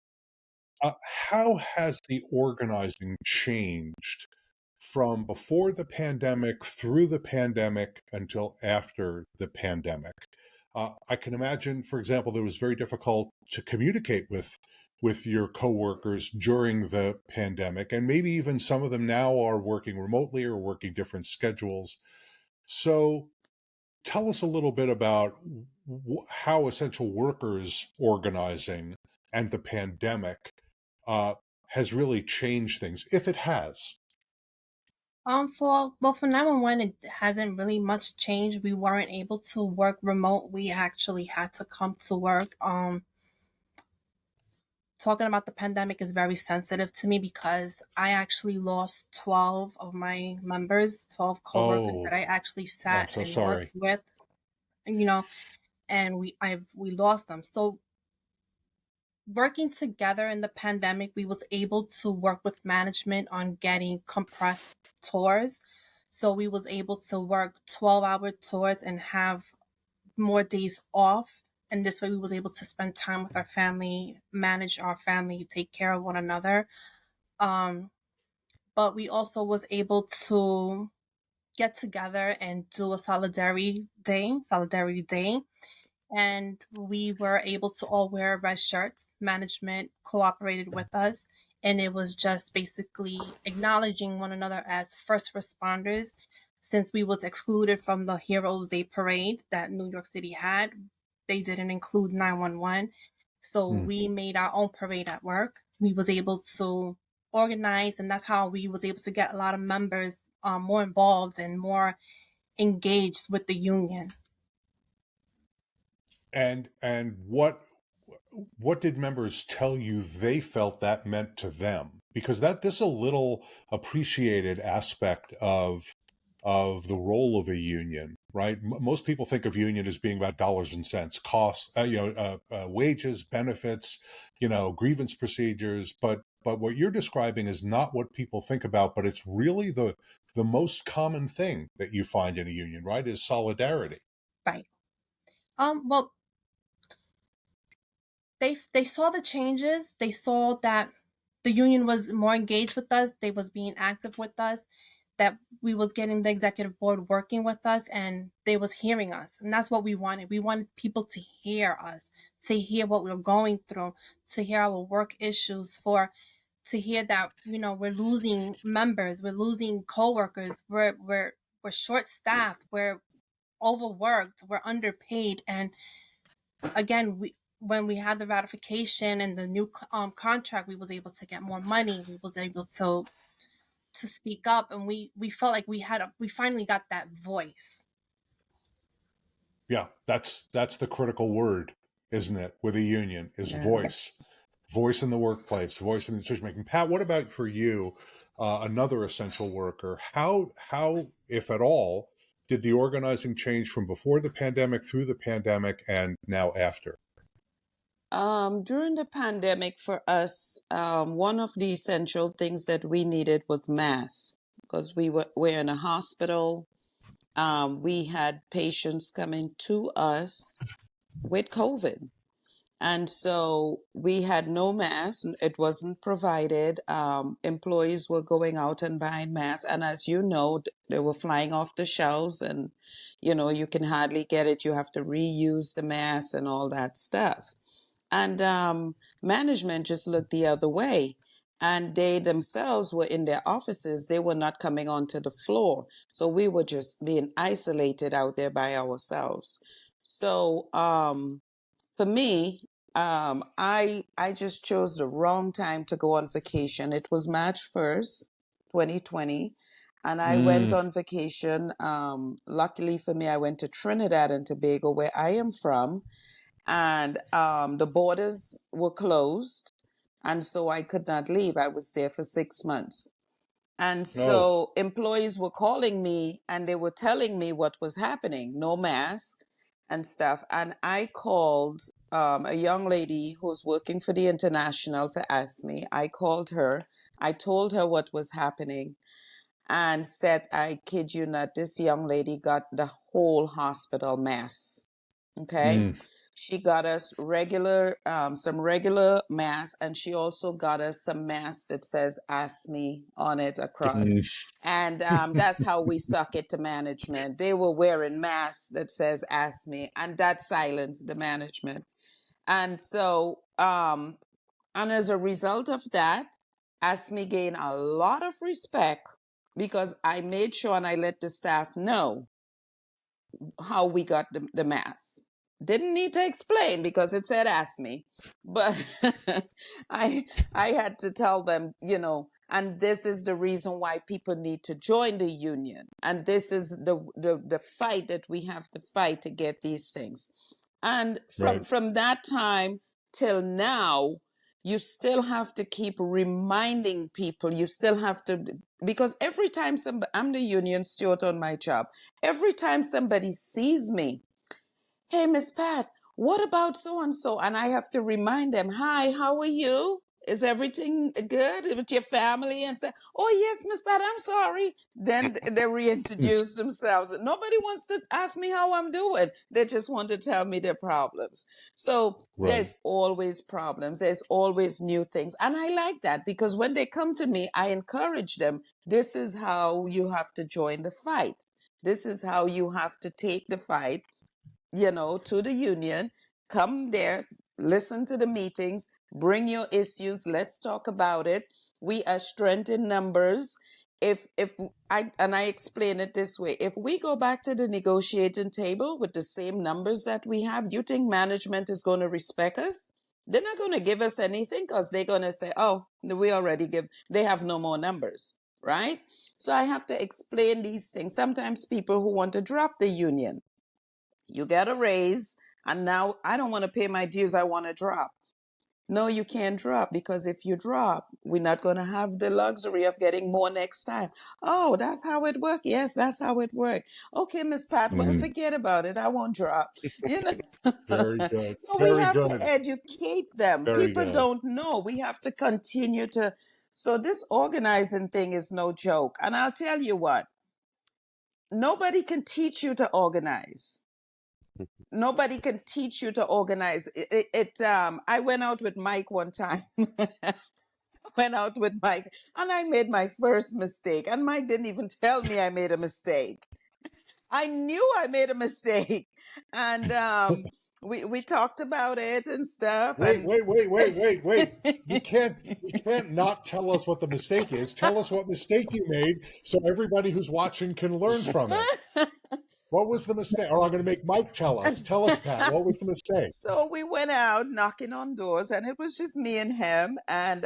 How has the organizing changed from before the pandemic, through the pandemic, until after the pandemic? I can imagine, for example, that it was very difficult to communicate with your coworkers during the pandemic, and maybe even some of them now are working remotely or working different schedules. So tell us a little bit about how essential workers organizing and the pandemic has really changed things, if it has. For 911, it hasn't really much changed. We weren't able to work remote. We actually had to come to work. Talking about the pandemic is very sensitive to me because I actually lost 12 of my members, 12 coworkers that I actually I'm sat so and sorry. worked with, and we lost them. So working together in the pandemic, we was able to work with management on getting compressed tours. So we was able to work 12-hour tours and have more days off. And this way we was able to spend time with our family, manage our family, take care of one another. But we also was able to get together and do a solidarity day. And we were able to all wear red shirts. Management cooperated with us, and it was just basically acknowledging one another as first responders. Since we was excluded from the Heroes Day parade that New York City had, they didn't include 911. So we made our own parade at work. We was able to organize, and that's how we was able to get a lot of members more involved and more engaged with the union. And what did members tell you they felt that meant to them? Because this is a little appreciated aspect of the role of a union, right? Most people think of union as being about dollars and cents, costs, wages, benefits, grievance procedures. But what you're describing is not what people think about, but it's really the most common thing that you find in a union, right? Is solidarity. Right. Well, they saw the changes. They saw that the union was more engaged with us. They was being active with us. That we was getting the executive board working with us, and they was hearing us, and that's what we wanted. We wanted people to hear us, to hear what we're going through, to hear our work issues, to hear that we're losing members, we're losing coworkers, we're short staffed, we're overworked, we're underpaid, and again, when we had the ratification and the new contract, we was able to get more money. We was able to speak up, and we felt like we finally got that voice. Yeah, that's the critical word, isn't it? With a union is voice in the workplace, voice in the decision making. Pat, what about for you, another essential worker? How, if at all, did the organizing change from before the pandemic, through the pandemic, and now after? During the pandemic, for us, one of the essential things that we needed was masks, because we're in a hospital. We had patients coming to us with COVID. And so we had no masks. It wasn't provided. Employees were going out and buying masks. And as you know, they were flying off the shelves, and, you can hardly get it. You have to reuse the mask and all that stuff. And management just looked the other way. And they themselves were in their offices. They were not coming onto the floor. So we were just being isolated out there by ourselves. So for me, I just chose the wrong time to go on vacation. It was March 1st. 2020. And I went on vacation. Luckily for me, I went to Trinidad and Tobago, where I am from. And the borders were closed. And so I could not leave. I was there for 6 months. And so employees were calling me and they were telling me what was happening, no mask and stuff. And I called a young lady who's working for the International for AFSCME. I called her. I told her what was happening and said, I kid you not, this young lady got the whole hospital mask. Okay. She got us some regular masks, and she also got us some masks that says AFSCME on it across. And that's how we suck it to management. They were wearing masks that says AFSCME, and that silenced the management. And so, and as a result of that, AFSCME gained a lot of respect because I made sure and I let the staff know how we got the mask. Didn't need to explain because it said AFSCME, but I had to tell them, and this is the reason why people need to join the union, and this is the fight that we have to fight to get these things. And from that time till now, you still have to keep reminding people. You still have to, because every time I'm the union steward on my job. Every time somebody sees me, hey, Miss Pat, what about so-and-so? And I have to remind them, hi, how are you? Is everything good with your family? And say, oh, yes, Miss Pat, I'm sorry. Then they reintroduce themselves. Nobody wants to ask me how I'm doing. They just want to tell me their problems. So there's always problems. There's always new things. And I like that because when they come to me, I encourage them. This is how you have to join the fight. This is how you have to take the fight, to the union. Come there, listen to the meetings, bring your issues, let's talk about it. We are strength in numbers. If I explain it this way, if we go back to the negotiating table with the same numbers that we have, you think management is going to respect us? They're not going to give us anything because they're going to say, oh, they have no more numbers, right? So I have to explain these things. Sometimes people who want to drop the union, you get a raise, and now I don't want to pay my dues, I want to drop. No, you can't drop, because if you drop, we're not going to have the luxury of getting more next time. Oh, that's how it works. Yes, that's how it works. Okay, Miss Pat, well, forget about it. I won't drop. Very good. So Very we have good. to educate them. Very People good. don't know. We have to continue to. So this organizing thing is no joke. And I'll tell you what, nobody can teach you to organize. Nobody can teach you to organize. I went out with Mike one time. And I made my first mistake. And Mike didn't even tell me I made a mistake. I knew I made a mistake. And we talked about it and stuff. Wait. You can't not tell us what the mistake is. Tell us what mistake you made so everybody who's watching can learn from it. What was the mistake? Or I'm going to make Mike tell us. Tell us, Pat, what was the mistake? So we went out knocking on doors, and it was just me and him. And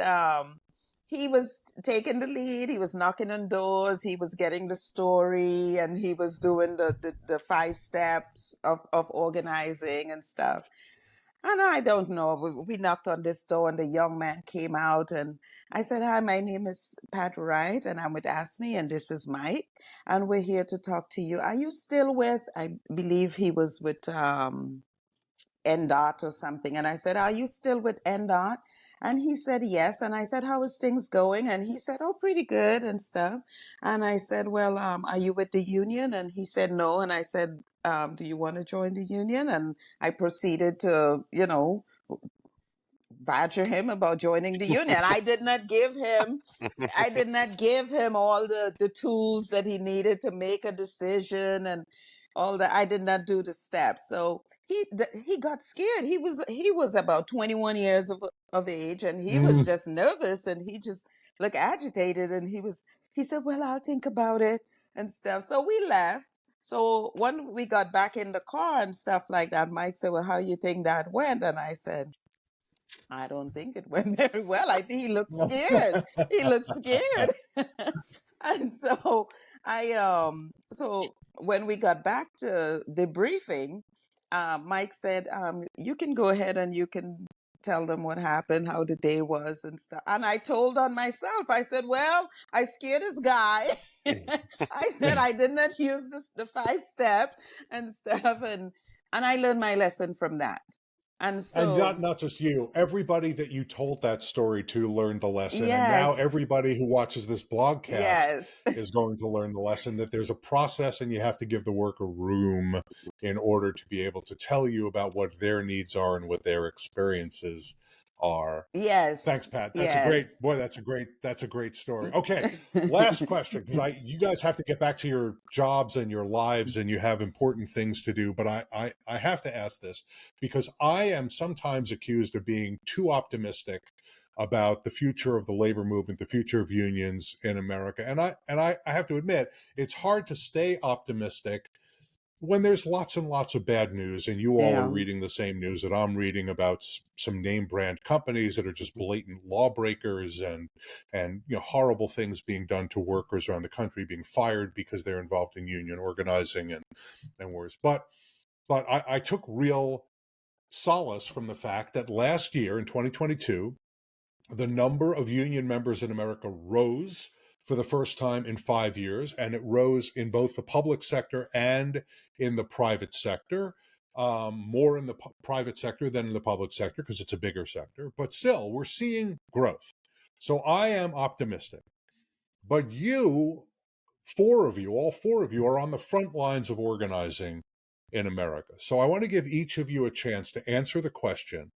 he was taking the lead. He was knocking on doors. He was getting the story, and he was doing the 5 steps of organizing and stuff. And I don't know. We knocked on this door, and the young man came out, and I said, hi, my name is Pat Wright, and I'm with AFSCME, and this is Mike, and we're here to talk to you. Are you still with, I believe he was with NDOT or something. And I said, are you still with NDOT? And he said, yes. And I said, how is things going? And he said, oh, pretty good and stuff. And I said, well, are you with the union? And he said, no. And I said, do you want to join the union? And I proceeded to, badger him about joining the union. I did not give him all the tools that he needed to make a decision and all that. I did not do the steps. So he got scared. He was about 21 years of age, and he was just nervous, and he just looked agitated, and he said, well, I'll think about it and stuff. So we left. So when we got back in the car and stuff like that, Mike said, well, how you think that went? And I said, I don't think it went very well. I think he looked scared. He looked scared. And so so when we got back to debriefing, Mike said, you can go ahead and you can tell them what happened, how the day was and stuff. And I told on myself, I said, well, I scared this guy. I said I did not use the 5-step and stuff. And I learned my lesson from that. And so, and not just you, everybody that you told that story to learned the lesson. yes. And now everybody who watches this blogcast Yes. is going to learn the lesson that there's a process and you have to give the worker room in order to be able to tell you about what their needs are and what their experiences are. Yes. Thanks, Pat. That's yes. a great, boy, that's a great story. Okay. Last question, because you guys have to get back to your jobs and your lives and you have important things to do. But I have to ask this because I am sometimes accused of being too optimistic about the future of the labor movement, the future of unions in America. And I have to admit, it's hard to stay optimistic when there's lots and lots of bad news, and you all Yeah. are reading the same news that I'm reading about some name brand companies that are just blatant lawbreakers and horrible things being done to workers around the country, being fired because they're involved in union organizing and worse. But I took real solace from the fact that last year in 2022, the number of union members in America rose for the first time in 5 years, and it rose in both the public sector and in the private sector, more in the private sector than in the public sector because it's a bigger sector, but still we're seeing growth. So I am optimistic. But you, all four of you are on the front lines of organizing in America. So I want to give each of you a chance to answer the question,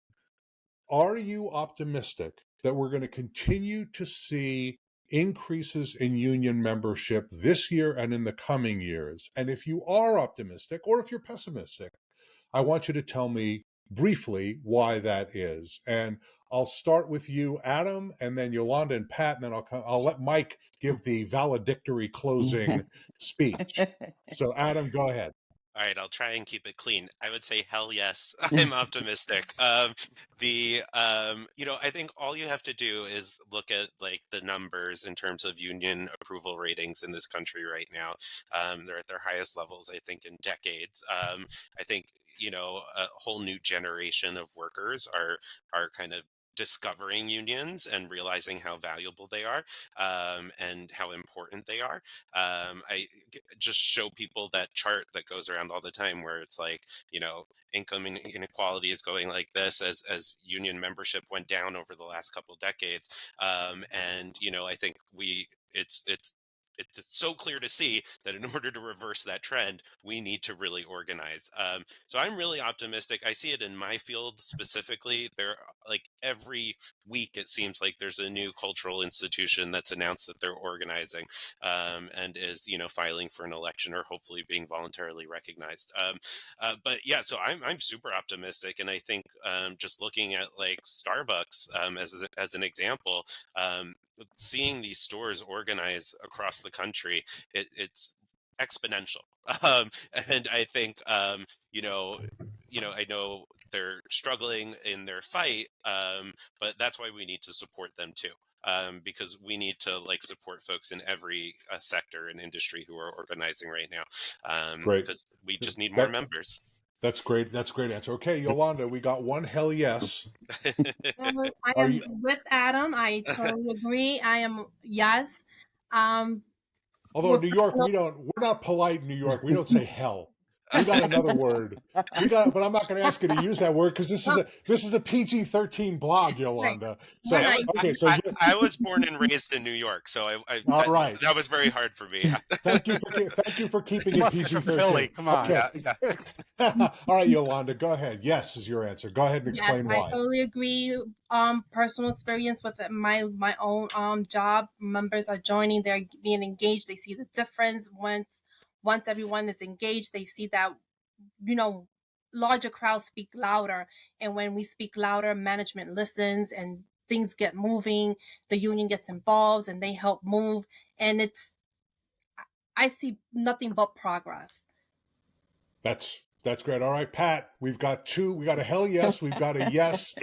are you optimistic that we're going to continue to see increases in union membership this year and in the coming years? And if you are optimistic, or if you're pessimistic, I want you to tell me briefly why that is. And I'll start with you, Adam, and then Yolanda and Pat, and then I'll let Mike give the valedictory closing speech. So Adam, go ahead. All right, I'll try and keep it clean. I would say, hell yes, I'm optimistic. I think all you have to do is look at like the numbers in terms of union approval ratings in this country right now. They're at their highest levels, I think, in decades. I think, a whole new generation of workers are kind of discovering unions and realizing how valuable they are and how important they are. I just show people that chart that goes around all the time where it's like, income inequality is going like this as union membership went down over the last couple of decades. I think it's so clear to see that in order to reverse that trend, we need to really organize. So I'm really optimistic. I see it in my field specifically. Like every week, it seems like there's a new cultural institution that's announced that they're organizing and is, filing for an election or hopefully being voluntarily recognized. But yeah, so I'm super optimistic. And I think just looking at like Starbucks as an example, seeing these stores organize across the country, it's exponential. And I think, I know they're struggling in their fight, but that's why we need to support them too. Because we need to support folks in every sector and industry who are organizing right now. Great. Because we just need more members. That's great. That's a great answer. Okay, Yolanda, we got one hell yes. I am with Adam. I totally agree. I am yes. Although in New York, we're not polite in New York. We don't say hell. We got another word. But I'm not going to ask you to use that word because this is a PG-13 blog, Yolanda. So I was born and raised in New York, so that was very hard for me. Thank you for keeping it PG-13. Come on. Okay. Yeah. All right, Yolanda, go ahead. Yes is your answer. Go ahead and explain why. I totally agree. Personal experience with my own job. Members are joining. They're being engaged. They see the difference once everyone is engaged. They see that larger crowds speak louder, and when we speak louder, management listens and things get moving. The union gets involved and they help move, and I see nothing but progress. That's That's great. All right, Pat, we've got two. We got a hell yes. We've got a yes.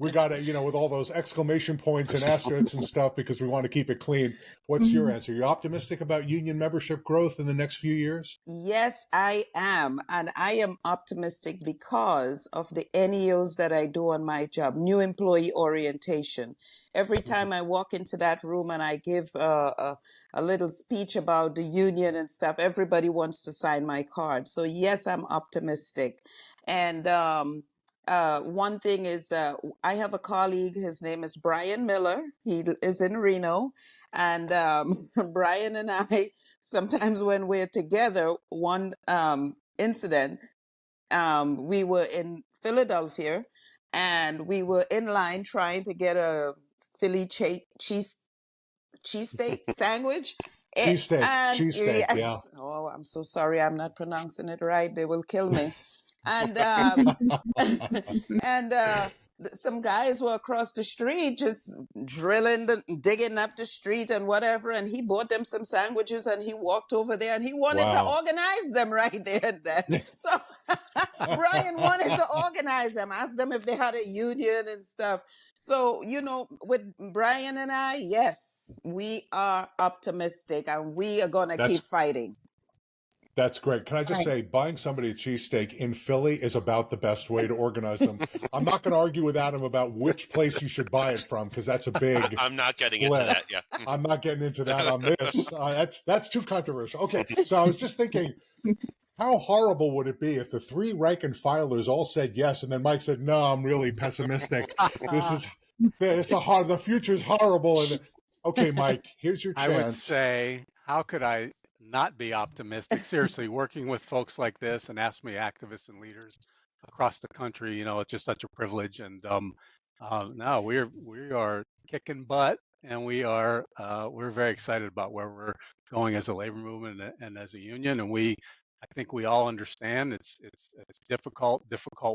We got a, with all those exclamation points and asterisks and stuff because we want to keep it clean. What's your answer? You're optimistic about union membership growth in the next few years? Yes, I am. And I am optimistic because of the NEOs that I do on my job, new employee orientation. Every time I walk into that room and I give a little speech about the union and stuff, everybody wants to sign my card. So, yes, I'm optimistic. And one thing is, I have a colleague, his name is Brian Miller. He is in Reno. And Brian and I, sometimes when we're together, one incident, we were in Philadelphia and we were in line trying to get a Philly cheesesteak sandwich. And Cheesesteak, yeah. yes, oh, I'm so sorry, I'm not pronouncing it right. They will kill me. And and some guys were across the street just digging up the street and whatever. And he bought them some sandwiches and he walked over there and he wanted to organize them right there and then. So Brian wanted to organize them, ask them if they had a union and stuff. So, with Brian and I, yes, we are optimistic and we are going to keep fighting. That's great. Can I just say, buying somebody a cheesesteak in Philly is about the best way to organize them. I'm not going to argue with Adam about which place you should buy it from because that's a big. I'm not getting into that. Yeah, I'm not getting into that on this. That's too controversial. Okay, so I was just thinking, how horrible would it be if the three rank and filers all said yes, and then Mike said, "No, I'm really pessimistic. The future's horrible." And okay, Mike, here's your chance. I would say, how could I not be optimistic? Seriously, working with folks like this and AFSCME activists and leaders across the country, it's just such a privilege. And no, we are kicking butt, and we're very excited about where we're going as a labor movement and as a union. And I think we all understand it's difficult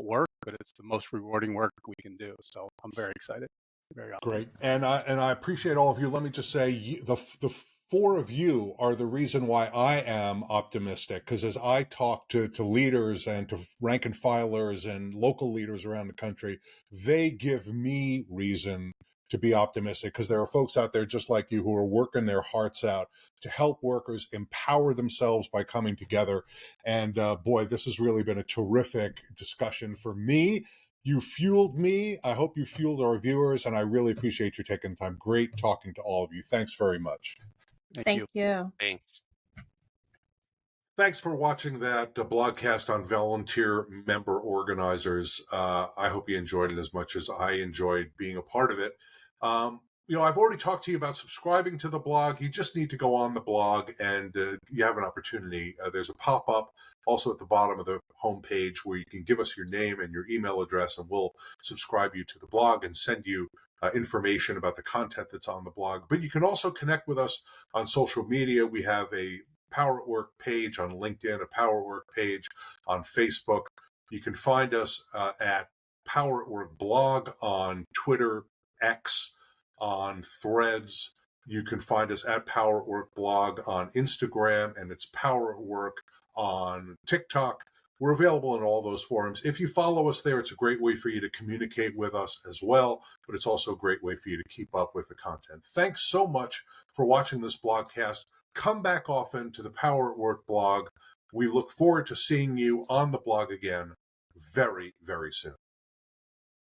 work, but it's the most rewarding work we can do. So I'm very excited. Very great, and I appreciate all of you. Let me just say, the four of you are the reason why I am optimistic, because as I talk to leaders and to rank and filers and local leaders around the country, they give me reason to be optimistic, because there are folks out there just like you who are working their hearts out to help workers empower themselves by coming together. And boy, this has really been a terrific discussion for me. You fueled me. I hope you fueled our viewers, and I really appreciate you taking the time. Great talking to all of you. Thanks very much. Thank you. Thanks. Thanks for watching that blogcast on volunteer member organizers. I hope you enjoyed it as much as I enjoyed being a part of it. I've already talked to you about subscribing to the blog. You just need to go on the blog and you have an opportunity. There's a pop-up also at the bottom of the homepage where you can give us your name and your email address, and we'll subscribe you to the blog and send you information about the content that's on the blog. But you can also connect with us on social media. We have a Power at Work page on LinkedIn, a Power at Work page on Facebook. You can find us at Power at Work blog on Twitter, X, on Threads. You can find us at Power at Work blog on Instagram, and it's Power at Work on TikTok. We're available in all those forums. If you follow us there, it's a great way for you to communicate with us as well, but it's also a great way for you to keep up with the content. Thanks so much for watching this blogcast. Come back often to the Power at Work blog. We look forward to seeing you on the blog again very, very soon.